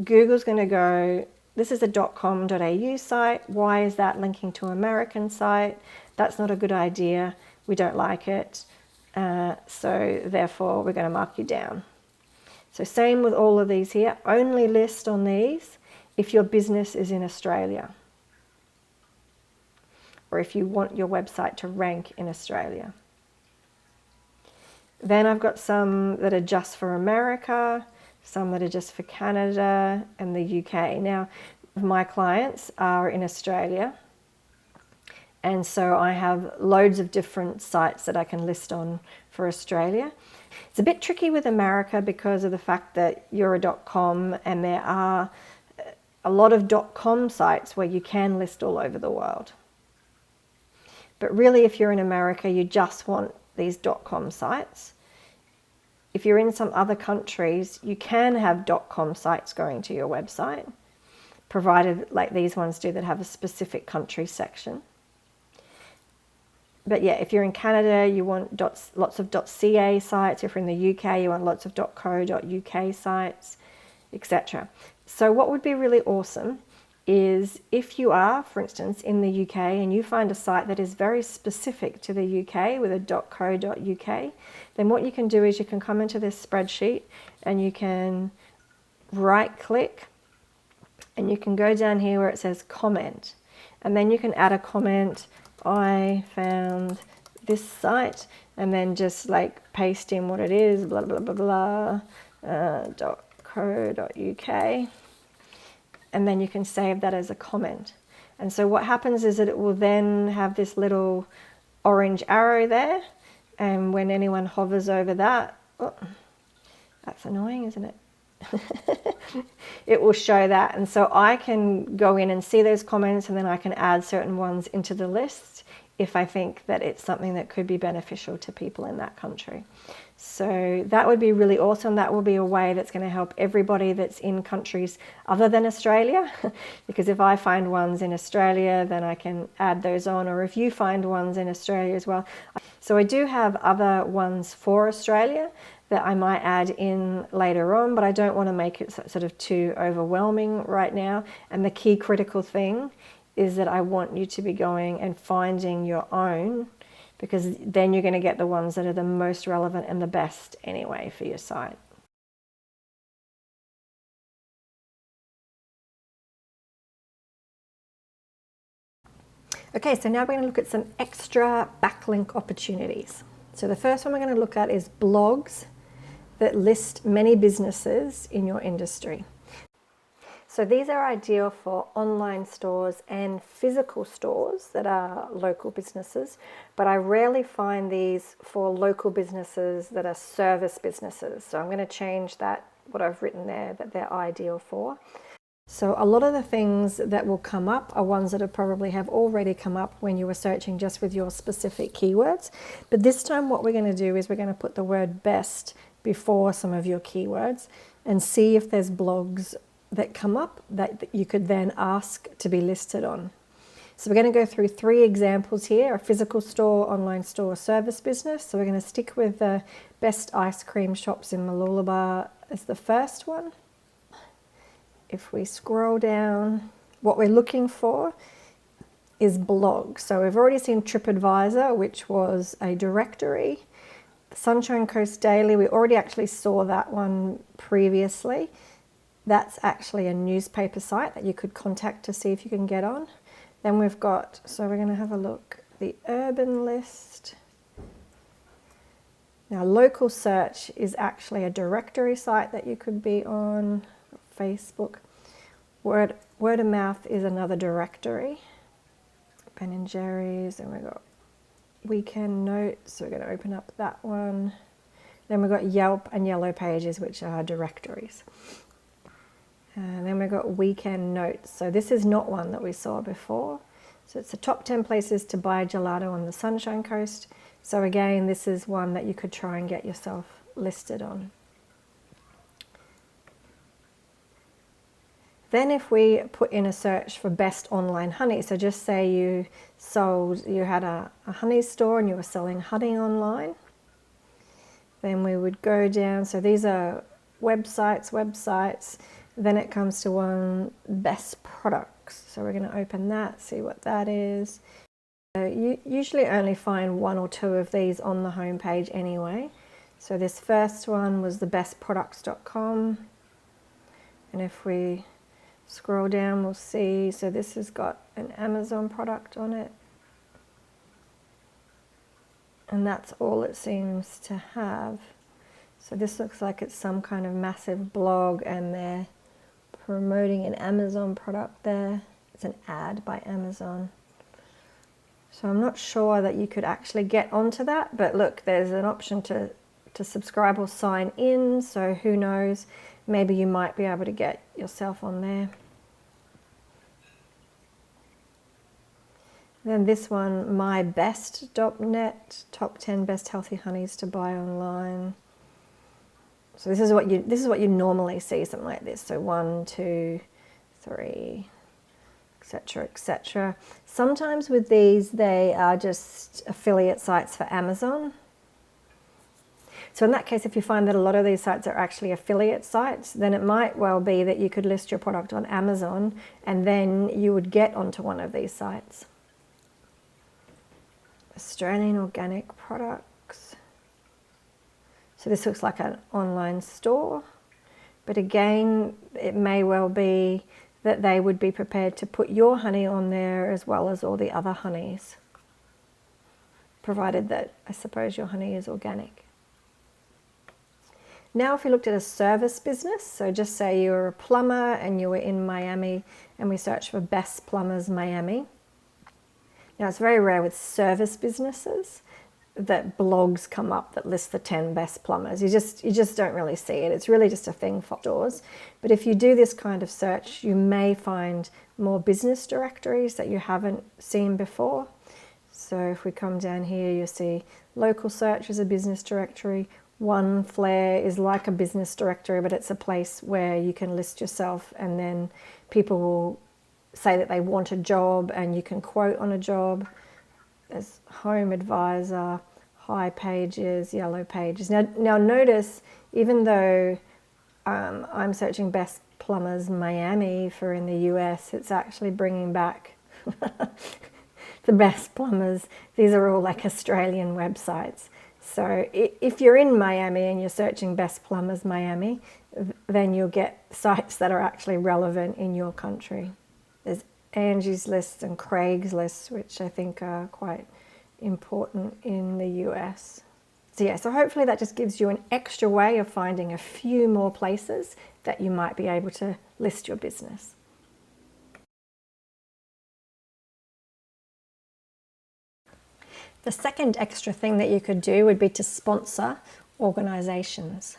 Google's going to go, this is a .com.au site. Why is that linking to an American site? That's not a good idea. We don't like it. So therefore, we're going to mark you down. So same with all of these here. Only list on these if your business is in Australia, or if you want your website to rank in Australia. Then I've got some that are just for America, some that are just for Canada and the UK. Now, my clients are in Australia, and so I have loads of different sites that I can list on for Australia. It's a bit tricky with America because of the fact that you're a .com, and there are a lot of .com sites where you can list all over the world. But really, if you're in America, you just want these .com sites. If you're in some other countries, you can have .com sites going to your website, provided like these ones do that have a specific country section. But yeah, if you're in Canada, you want lots of .ca sites. If you're in the UK, you want lots of .co.uk sites, etc. So what would be really awesome is if you are, for instance, in the UK and you find a site that is very specific to the UK with a .co.uk, then what you can do is you can come into this spreadsheet and you can right click and you can go down here where it says comment, and then you can add a comment. I found this site, and then just like paste in what it is, blah blah blah blah, .co.uk. And then you can save that as a comment. And so what happens is that it will then have this little orange arrow there, and when anyone hovers over that, oh, that's annoying, isn't it? it will show that. And so I can go in and see those comments, and then I can add certain ones into the list if I think that it's something that could be beneficial to people in that country. So that would be really awesome. That will be a way that's going to help everybody that's in countries other than Australia. Because if I find ones in Australia, then I can add those on, or if you find ones in Australia as well. So I do have other ones for Australia that I might add in later on, but I don't want to make it sort of too overwhelming right now. And the key critical thing is that I want you to be going and finding your own, because then you're going to get the ones that are the most relevant and the best anyway for your site. Okay, so now we're going to look at some extra backlink opportunities. So the first one we're going to look at is blogs that list many businesses in your industry. So these are ideal for online stores and physical stores that are local businesses, but I rarely find these for local businesses that are service businesses. So I'm going to change that, what I've written there, that they're ideal for. So a lot of the things that will come up are ones that probably have already come up when you were searching just with your specific keywords. But this time what we're going to do is we're going to put the word best before some of your keywords and see if there's blogs that come up that you could then ask to be listed on. So we're going to go through 3 examples here: a physical store, online store, service business. So we're going to stick with the best ice cream shops in Mooloolaba as the first one. If we scroll down, what we're looking for is blogs. So we've already seen TripAdvisor, which was a directory. Sunshine Coast Daily, we already actually saw that one previously. That's actually a newspaper site that you could contact to see if you can get on. Then we've got, so we're going to have a look, the urban list. Now, local search is actually a directory site that you could be on. Facebook. Word of mouth is another directory. Ben and Jerry's, and we've got weekend notes, so we're going to open up that one. Then we've got Yelp and Yellow Pages, which are directories. And then we've got weekend notes. So this is not one that we saw before. So it's the top 10 places to buy gelato on the Sunshine Coast. So again, this is one that you could try and get yourself listed on. Then if we put in a search for best online honey, so just say you had a honey store and you were selling honey online, then we would go down, so these are websites, then it comes to one, best products. So we're going to open that, see what that is. So you usually only find 1 or 2 of these on the home page anyway. So this first one was the bestproducts.com, and if we scroll down, we'll see, so this has got an Amazon product on it. And that's all it seems to have. So this looks like it's some kind of massive blog and they're promoting an Amazon product there. It's an ad by Amazon. So I'm not sure that you could actually get onto that, but look, there's an option to subscribe or sign in, so who knows, maybe you might be able to get yourself on there. Then this one, mybest.net, top 10 best healthy honeys to buy online. So this is what you normally see, something like this. So 1, 2, 3, etc., etc. Sometimes with these, they are just affiliate sites for Amazon. So in that case, if you find that a lot of these sites are actually affiliate sites, then it might well be that you could list your product on Amazon and then you would get onto one of these sites. Australian organic products. So this looks like an online store, but again, it may well be that they would be prepared to put your honey on there as well as all the other honeys, provided that, I suppose, your honey is organic. Now if we looked at a service business, so just say you were a plumber and you were in Miami and we searched for best plumbers Miami. Now it's very rare with service businesses that blogs come up that list the 10 best plumbers. You just don't really see it. It's really just a thing for stores. But if you do this kind of search, you may find more business directories that you haven't seen before. So if we come down here, you'll see local search is a business directory. One Flare is like a business directory, but it's a place where you can list yourself, and then people will say that they want a job and you can quote on a job. There's Home Advisor, High Pages, Yellow Pages. Now notice, even though I'm searching best plumbers Miami for in the US, it's actually bringing back the best plumbers. These are all like Australian websites. So if you're in Miami and you're searching best plumbers Miami, then you'll get sites that are actually relevant in your country. There's Angie's List and Craig's List, which I think are quite important in the US. So yeah, so hopefully that just gives you an extra way of finding a few more places that you might be able to list your business. The second extra thing that you could do would be to sponsor organizations.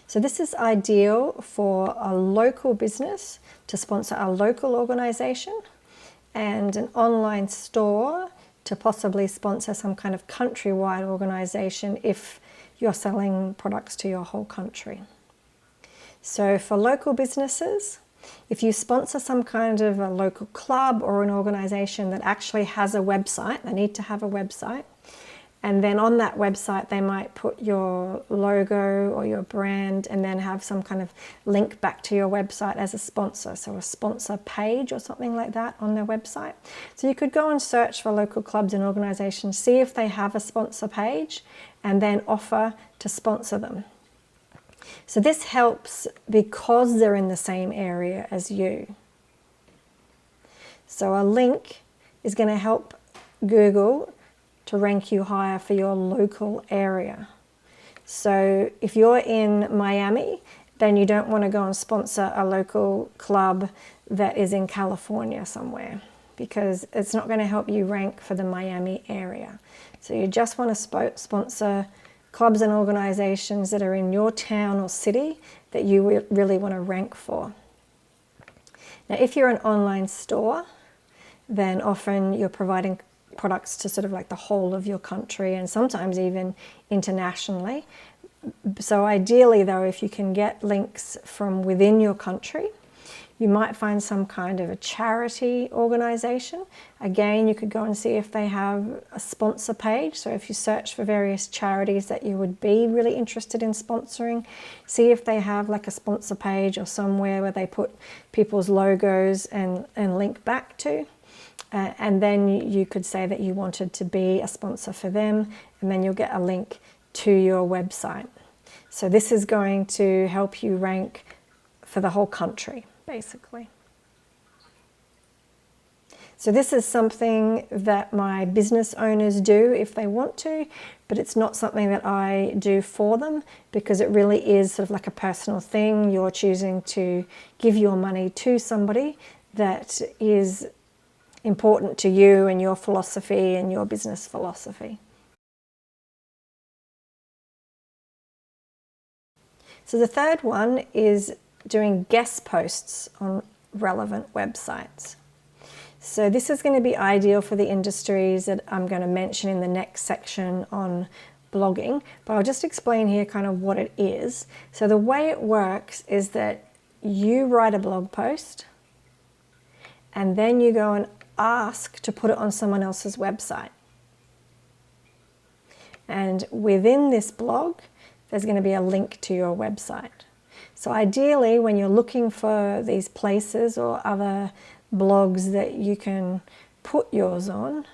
So this is ideal for a local business to sponsor a local organization, and an online store to possibly sponsor some kind of countrywide organization if you're selling products to your whole country. So for local businesses, if you sponsor some kind of a local club or an organization that actually has a website, they need to have a website, and then on that website they might put your logo or your brand and then have some kind of link back to your website as a sponsor, so a sponsor page or something like that on their website. So you could go and search for local clubs and organizations, see if they have a sponsor page, and then offer to sponsor them. So this helps because they're in the same area as you. So a link is going to help Google to rank you higher for your local area. So if you're in Miami, then you don't want to go and sponsor a local club that is in California somewhere, because it's not going to help you rank for the Miami area. So you just want to sponsor clubs and organizations that are in your town or city that you really want to rank for. Now, if you're an online store, then often you're providing products to sort of like the whole of your country and sometimes even internationally. So ideally though, if you can get links from within your country, you might find some kind of a charity organization. Again, you could go and see if they have a sponsor page. So if you search for various charities that you would be really interested in sponsoring, see if they have like a sponsor page or somewhere where they put people's logos and link back to. And then you could say that you wanted to be a sponsor for them, and then you'll get a link to your website. So this is going to help you rank for the whole country, basically. So this is something that my business owners do if they want to, but it's not something that I do for them, because it really is sort of like a personal thing. You're choosing to give your money to somebody that is important to you and your philosophy and your business philosophy. So the third one is doing guest posts on relevant websites. So this is going to be ideal for the industries that I'm going to mention in the next section on blogging, but I'll just explain here kind of what it is. So the way it works is that you write a blog post and then you go and ask to put it on someone else's website. And within this blog, there's going to be a link to your website. So ideally, when you're looking for these places or other blogs that you can put yours on,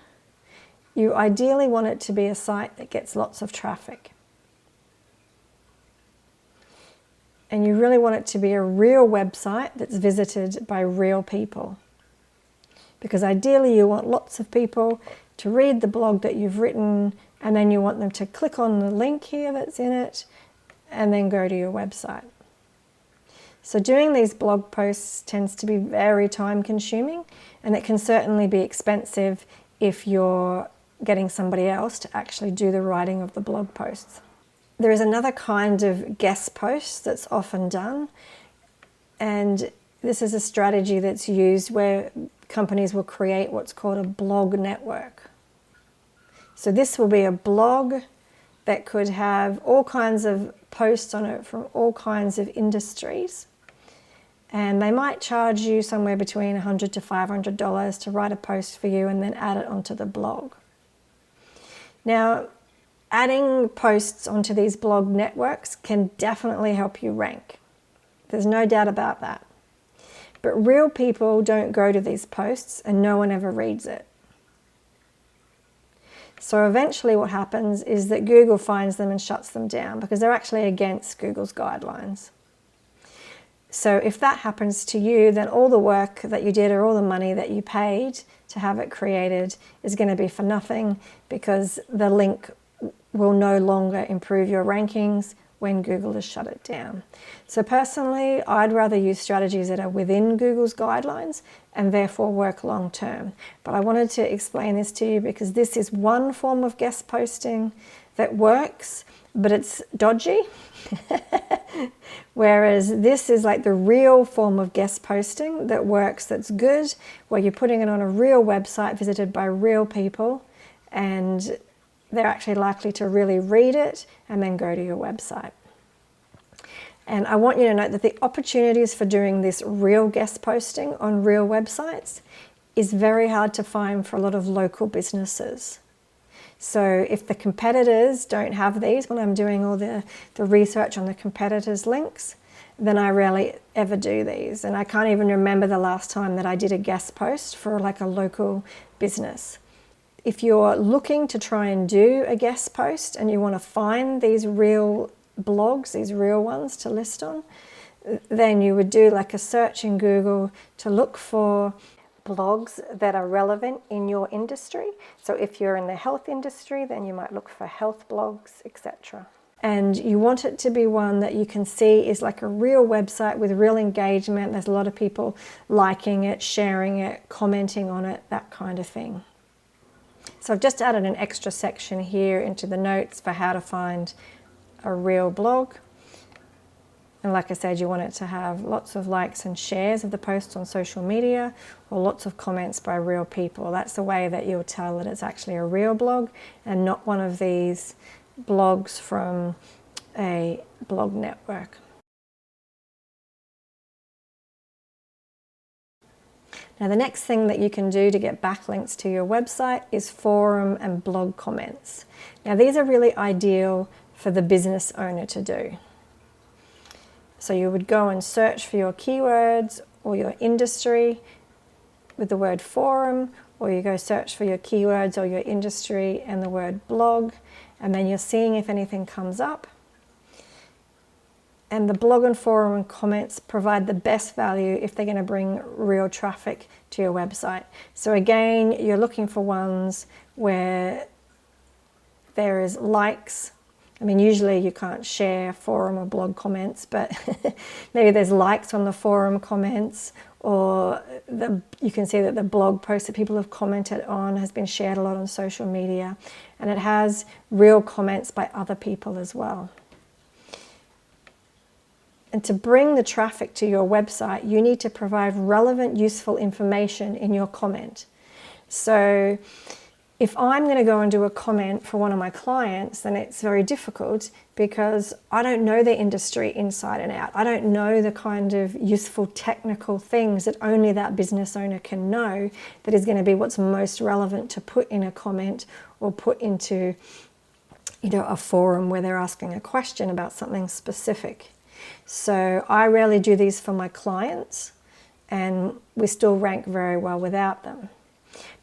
you ideally want it to be a site that gets lots of traffic. And you really want it to be a real website that's visited by real people. Because ideally you want lots of people to read the blog that you've written, and then you want them to click on the link here that's in it and then go to your website. So doing these blog posts tends to be very time consuming, and it can certainly be expensive if you're getting somebody else to actually do the writing of the blog posts. There is another kind of guest post that's often done, and this is a strategy that's used where companies will create what's called a blog network. So this will be a blog that could have all kinds of posts on it from all kinds of industries. And they might charge you somewhere between $100 to $500 to write a post for you and then add it onto the blog. Now, adding posts onto these blog networks can definitely help you rank. There's no doubt about that. But real people don't go to these posts and no one ever reads it. So eventually what happens is that Google finds them and shuts them down because they're actually against Google's guidelines. So if that happens to you, then all the work that you did or all the money that you paid to have it created is going to be for nothing, because the link will no longer improve your rankings when Google has shut it down. So personally, I'd rather use strategies that are within Google's guidelines and therefore work long term. But I wanted to explain this to you because this is one form of guest posting that works, but it's dodgy. Whereas this is like the real form of guest posting that works, that's good, where you're putting it on a real website visited by real people, and they're actually likely to really read it and then go to your website. And I want you to note that the opportunities for doing this real guest posting on real websites is very hard to find for a lot of local businesses. So if the competitors don't have these, when I'm doing all the research on the competitors' links, then I rarely ever do these. And I can't even remember the last time that I did a guest post for like a local business. If you're looking to try and do a guest post and you want to find these real blogs, these real ones to list on, then you would do like a search in Google to look for blogs that are relevant in your industry. So if you're in the health industry, then you might look for health blogs, etc. And you want it to be one that you can see is like a real website with real engagement. There's a lot of people liking it, sharing it, commenting on it, that kind of thing. So I've just added an extra section here into the notes for how to find a real blog. And like I said, you want it to have lots of likes and shares of the post on social media, or lots of comments by real people. That's the way that you'll tell that it's actually a real blog and not one of these blogs from a blog network. Now, the next thing that you can do to get backlinks to your website is forum and blog comments. Now, these are really ideal for the business owner to do. So you would go and search for your keywords or your industry with the word forum, or you go search for your keywords or your industry and the word blog, and then you're seeing if anything comes up. And the blog and forum and comments provide the best value if they're going to bring real traffic to your website. So again, you're looking for ones where there is likes. I mean, usually you can't share forum or blog comments, but maybe there's likes on the forum comments, or you can see that the blog post that people have commented on has been shared a lot on social media, and it has real comments by other people as well. And to bring the traffic to your website, you need to provide relevant, useful information in your comment. So if I'm going to go and do a comment for one of my clients, then it's very difficult because I don't know their industry inside and out. I don't know the kind of useful technical things that only that business owner can know that is going to be what's most relevant to put in a comment or put into, a forum where they're asking a question about something specific. So I rarely do these for my clients, and we still rank very well without them.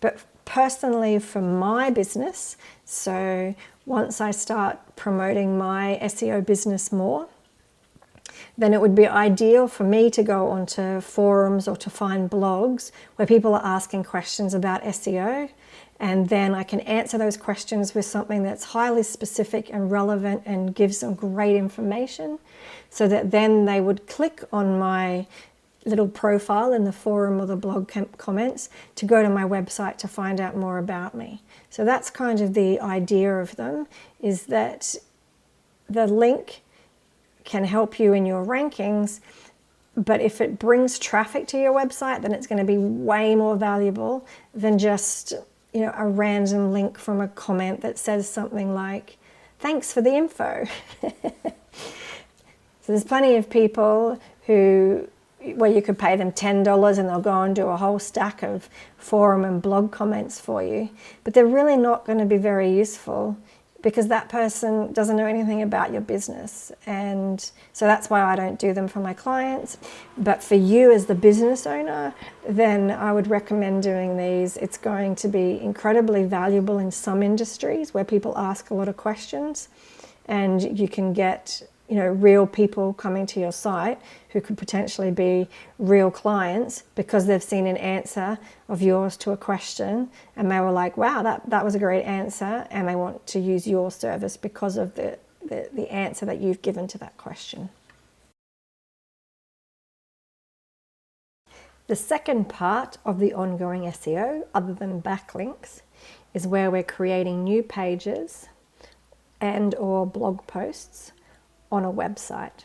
But personally, for my business, so once I start promoting my SEO business more, then it would be ideal for me to go onto forums or to find blogs where people are asking questions about SEO, and then I can answer those questions with something that's highly specific and relevant and gives them great information, so that then they would click on my little profile in the forum or the blog comments to go to my website to find out more about me. So that's kind of the idea of them, is that the link can help you in your rankings, but if it brings traffic to your website, then it's going to be way more valuable than just, you know, a random link from a comment that says something like, "Thanks for the info." So there's plenty of people where you could pay them $10 and they'll go and do a whole stack of forum and blog comments for you, but they're really not going to be very useful because that person doesn't know anything about your business. And so that's why I don't do them for my clients. But for you as the business owner, then I would recommend doing these. It's going to be incredibly valuable in some industries where people ask a lot of questions, and you can get, you know, real people coming to your site who could potentially be real clients because they've seen an answer of yours to a question and they were like, wow, that was a great answer, and they want to use your service because of the answer that you've given to that question. The second part of the ongoing SEO, other than backlinks, is where we're creating new pages and or blog posts on a website.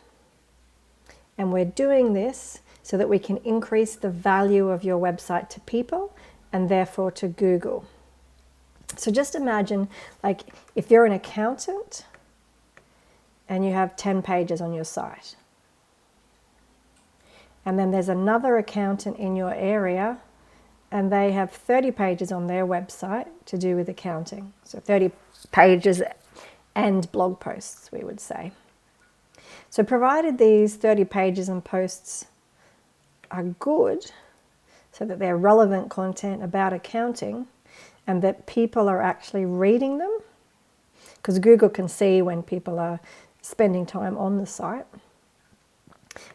And we're doing this so that we can increase the value of your website to people and therefore to Google. So just imagine, like, if you're an accountant and you have 10 pages on your site, and then there's another accountant in your area and they have 30 pages on their website to do with accounting. So 30 pages and blog posts, we would say. So provided these 30 pages and posts are good, so that they're relevant content about accounting and that people are actually reading them, because Google can see when people are spending time on the site,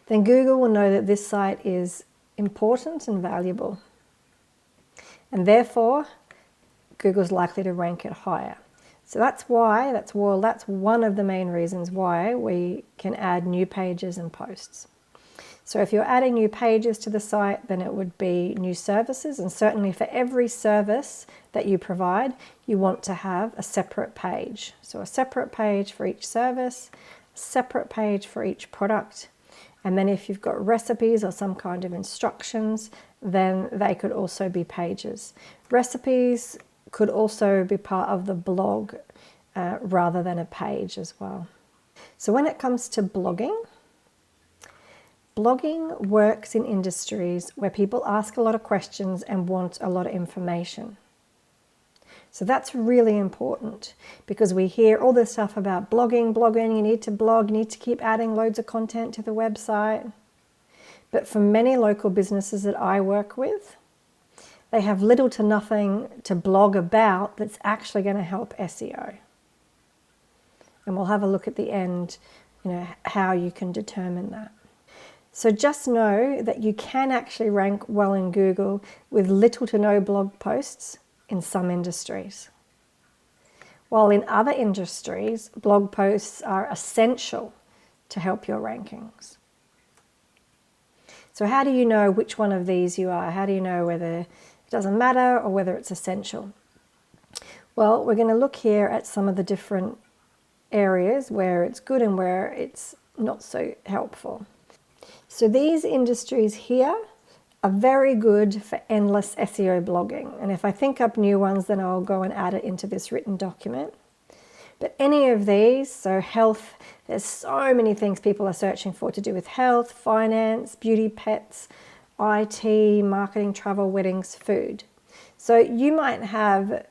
then Google will know that this site is important and valuable. And therefore, Google's likely to rank it higher. So that's one of the main reasons why we can add new pages and posts. So if you're adding new pages to the site, then it would be new services, and certainly for every service that you provide, you want to have a separate page. So a separate page for each service, a separate page for each product, and then if you've got recipes or some kind of instructions, then they could also be pages. Recipes could also be part of the blog rather than a page as well. So when it comes to blogging works in industries where people ask a lot of questions and want a lot of information. So that's really important, because we hear all this stuff about blogging, you need to blog, you need to keep adding loads of content to the website. But for many local businesses that I work with, they have little to nothing to blog about that's actually going to help SEO. And we'll have a look at the end, you know, how you can determine that. So just know that you can actually rank well in Google with little to no blog posts in some industries. While in other industries, blog posts are essential to help your rankings. So how do you know which one of these you are? How do you know whether it doesn't matter or whether it's essential? Well, we're going to look here at some of the different areas where it's good and where it's not so helpful. So these industries here are very good for endless SEO blogging. And if I think up new ones, then I'll go and add it into this written document. But any of these, so health, there's so many things people are searching for to do with health, finance, beauty, pets, IT, marketing, travel, weddings, food. So you might have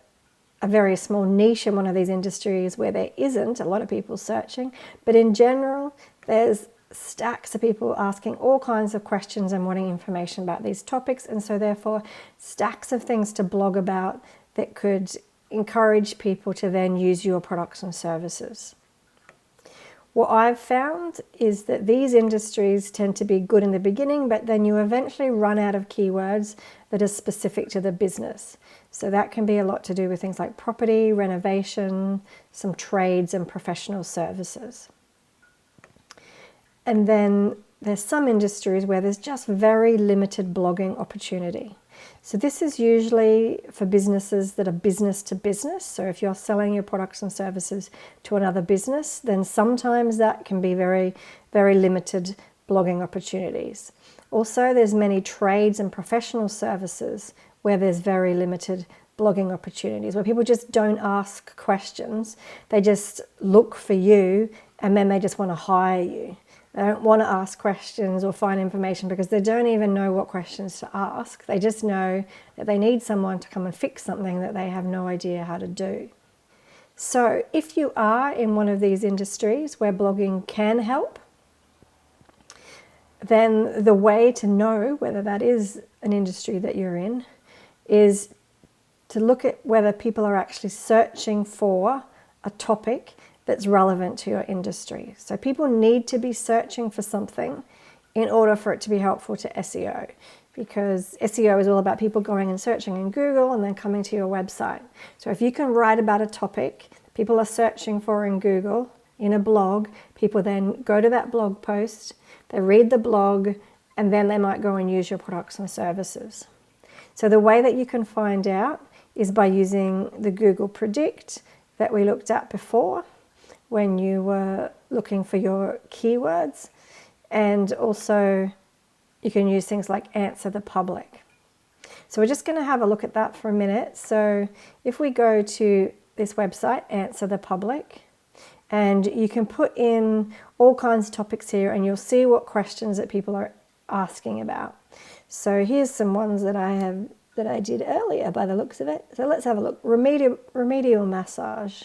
a very small niche in one of these industries where there isn't a lot of people searching, but in general, there's stacks of people asking all kinds of questions and wanting information about these topics, and so therefore stacks of things to blog about that could encourage people to then use your products and services. What I've found is that these industries tend to be good in the beginning, but then you eventually run out of keywords that are specific to the business. So that can be a lot to do with things like property, renovation, some trades and professional services. And then there's some industries where there's just very limited blogging opportunity. So this is usually for businesses that are business to business. So if you're selling your products and services to another business, then sometimes that can be very, very limited blogging opportunities. Also, there's many trades and professional services where there's very limited blogging opportunities, where people just don't ask questions. They just look for you and then they just want to hire you. They don't want to ask questions or find information because they don't even know what questions to ask. They just know that they need someone to come and fix something that they have no idea how to do. So if you are in one of these industries where blogging can help, then the way to know whether that is an industry that you're in is to look at whether people are actually searching for a topic that's relevant to your industry. So people need to be searching for something in order for it to be helpful to SEO, because SEO is all about people going and searching in Google and then coming to your website. So if you can write about a topic people are searching for in Google, in a blog, people then go to that blog post, they read the blog, and then they might go and use your products and services. So the way that you can find out is by using the Google Predict that we looked at before when you were looking for your keywords. And also you can use things like Answer the Public. So we're just going to have a look at that for a minute. So if we go to this website, Answer the Public, and you can put in all kinds of topics here and you'll see what questions that people are asking about. So here's some ones that I did earlier by the looks of it. So let's have a look. Remedial massage.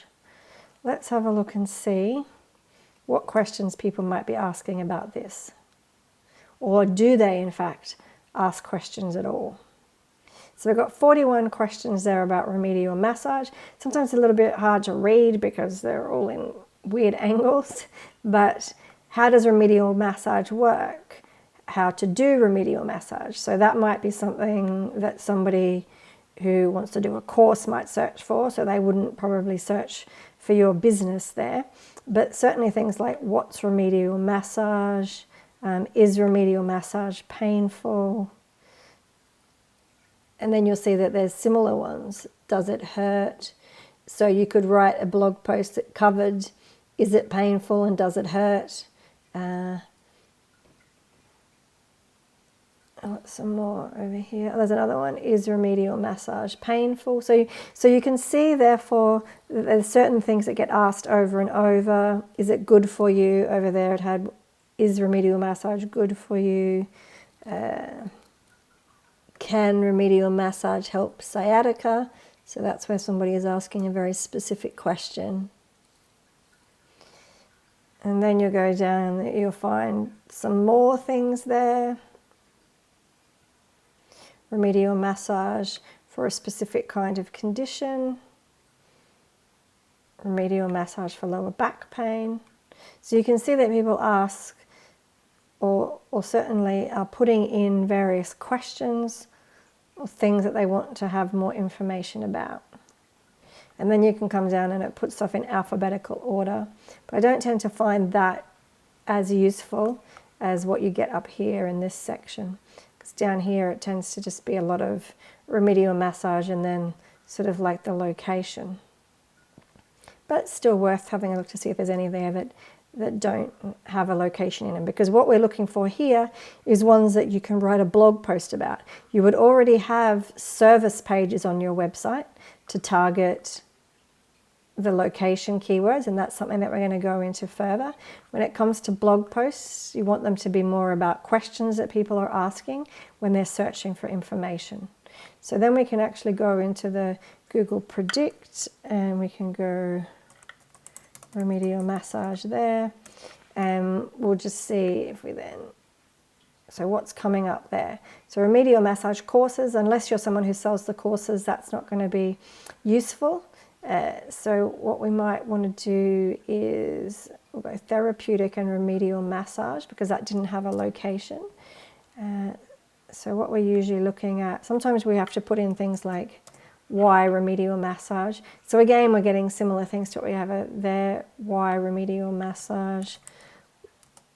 Let's have a look and see what questions people might be asking about this. Or do they, in fact, ask questions at all? So we've got 41 questions there about remedial massage. Sometimes a little bit hard to read because they're all in weird angles. But how does remedial massage work? How to do remedial massage. So that might be something that somebody who wants to do a course might search for. So they wouldn't probably search for your business there. But certainly things like what's remedial massage, is remedial massage painful? And then you'll see that there's similar ones. Does it hurt? So you could write a blog post that covered, is it painful and does it hurt? Some more over here. There's another one. Is remedial massage painful? So you can see, therefore, that there's certain things that get asked over and over. Is it good for you? Over there it had, is remedial massage good for you? Can remedial massage help sciatica? So that's where somebody is asking a very specific question. And then you'll go down and you'll find some more things there. Remedial massage for a specific kind of condition. Remedial massage for lower back pain. So you can see that people ask or certainly are putting in various questions or things that they want to have more information about. And then you can come down and it puts stuff in alphabetical order. But I don't tend to find that as useful as what you get up here in this section. Because down here it tends to just be a lot of remedial massage and then sort of like the location. But it's still worth having a look to see if there's any there that don't have a location in them. Because what we're looking for here is ones that you can write a blog post about. You would already have service pages on your website to target the location keywords, and that's something that we're going to go into further. When it comes to blog posts, you want them to be more about questions that people are asking when they're searching for information. So then we can actually go into the Google Predict and we can go remedial massage there, and we'll just see if we then, so what's coming up there. So remedial massage courses, unless you're someone who sells the courses, that's not going to be useful. So what we might want to do is we'll go therapeutic and remedial massage because that didn't have a location. So what we're usually looking at, sometimes we have to put in things like why remedial massage. So again, we're getting similar things to what we have there. Why remedial massage?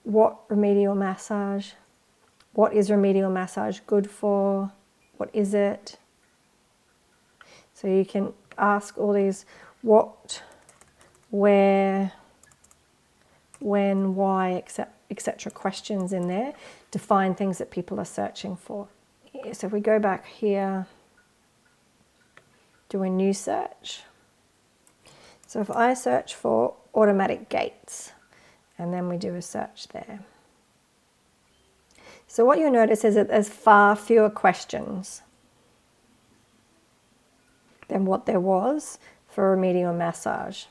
what remedial massage, what is remedial massage good for, what is it? So you can ask all these what, where, when, why, etc. questions in there to find things that people are searching for. So if we go back here, do a new search. So if I search for automatic gates, and then we do a search there. So what you'll notice is that there's far fewer questions than what there was for remedial massage.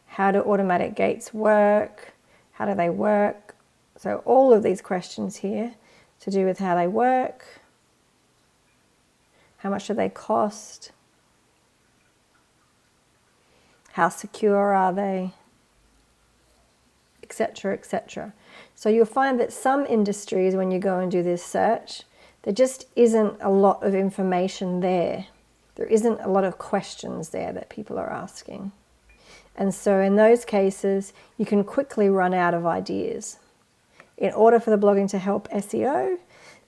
How do automatic gates work? How do they work? So all of these questions here to do with how they work, how much do they cost, how secure are they, etc., etc. So you'll find that some industries, when you go and do this search, there just isn't a lot of information there. There isn't a lot of questions there that people are asking. And so in those cases, you can quickly run out of ideas. In order for the blogging to help SEO,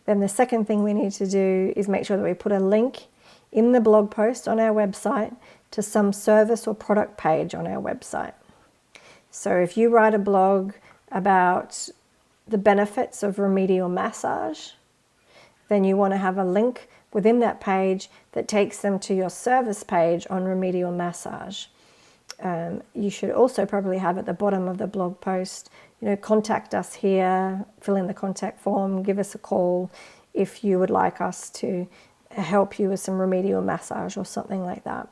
then the second thing we need to do is make sure that we put a link in the blog post on our website to some service or product page on our website. So if you write a blog about the benefits of remedial massage, then you want to have a link within that page that takes them to your service page on remedial massage. You should also probably have at the bottom of the blog post, contact us here, fill in the contact form, give us a call if you would like us to help you with some remedial massage or something like that.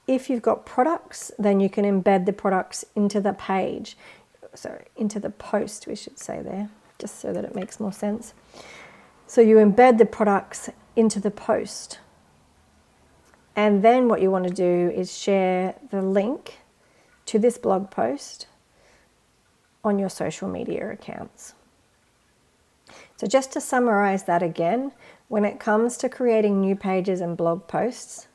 If you've got products, then you can embed the products into the page, into the post, we should say there, just so that it makes more sense. So you embed the products into the post. And then what you want to do is share the link to this blog post on your social media accounts. So just to summarize that again, when it comes to creating new pages and blog posts,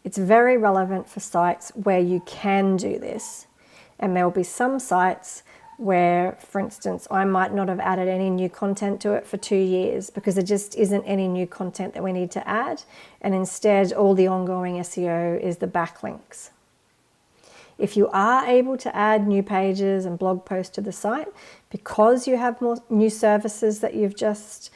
it's very relevant for sites where you can do this. And there will be some sites where, for instance, I might not have added any new content to it for 2 years because there just isn't any new content that we need to add. And instead, all the ongoing SEO is the backlinks. If you are able to add new pages and blog posts to the site because you have more new services that you've just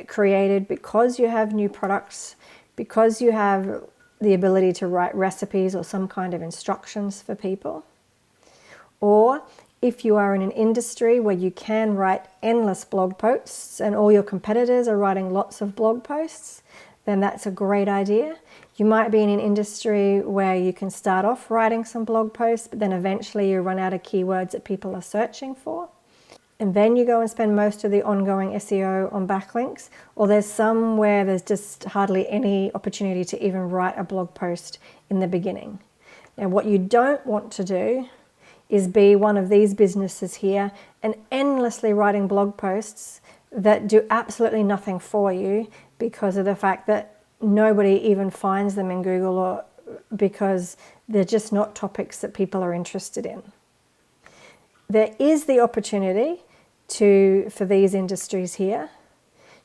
created, because you have new products, because you have the ability to write recipes or some kind of instructions for people, or if you are in an industry where you can write endless blog posts and all your competitors are writing lots of blog posts, then that's a great idea. You might be in an industry where you can start off writing some blog posts, but then eventually you run out of keywords that people are searching for. And then you go and spend most of the ongoing SEO on backlinks, or there's some where there's just hardly any opportunity to even write a blog post in the beginning. Now, what you don't want to do is be one of these businesses here and endlessly writing blog posts that do absolutely nothing for you because of the fact that nobody even finds them in Google, or because they're just not topics that people are interested in. There is the opportunity for these industries here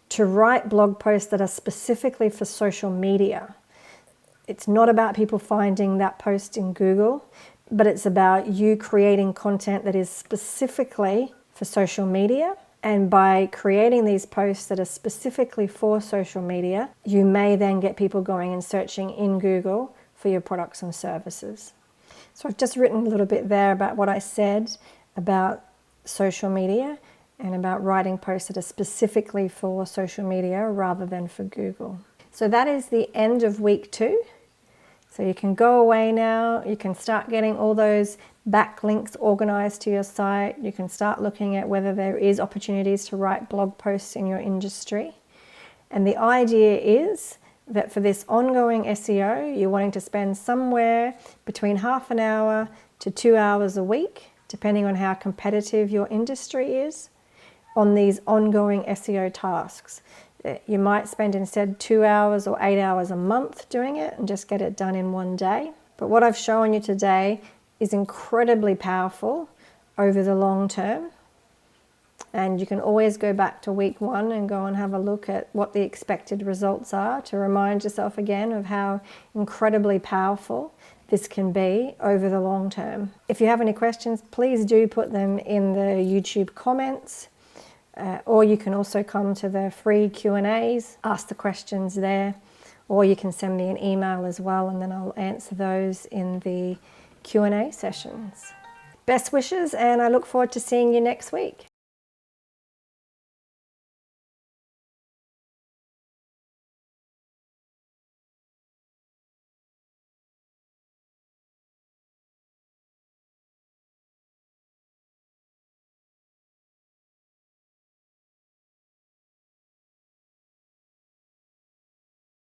to write blog posts that are specifically for social media. It's not about people finding that post in Google, but it's about you creating content that is specifically for social media. And by creating these posts that are specifically for social media, you may then get people going and searching in Google for your products and services. So I've just written a little bit there about what I said about social media and about writing posts that are specifically for social media rather than for Google. So that is the end of week 2. So you can go away now, you can start getting all those backlinks organized to your site, you can start looking at whether there is opportunities to write blog posts in your industry. And the idea is that for this ongoing SEO, you're wanting to spend somewhere between half an hour to 2 hours a week, depending on how competitive your industry is, on these ongoing SEO tasks. You might spend instead 2 hours or 8 hours a month doing it and just get it done in one day. But what I've shown you today is incredibly powerful over the long term. And you can always go back to week 1 and go and have a look at what the expected results are to remind yourself again of how incredibly powerful this can be over the long term. If you have any questions, please do put them in the YouTube comments, or you can also come to the free Q&As, ask the questions there, or you can send me an email as well, and then I'll answer those in the Q&A sessions. Best wishes, and I look forward to seeing you next week.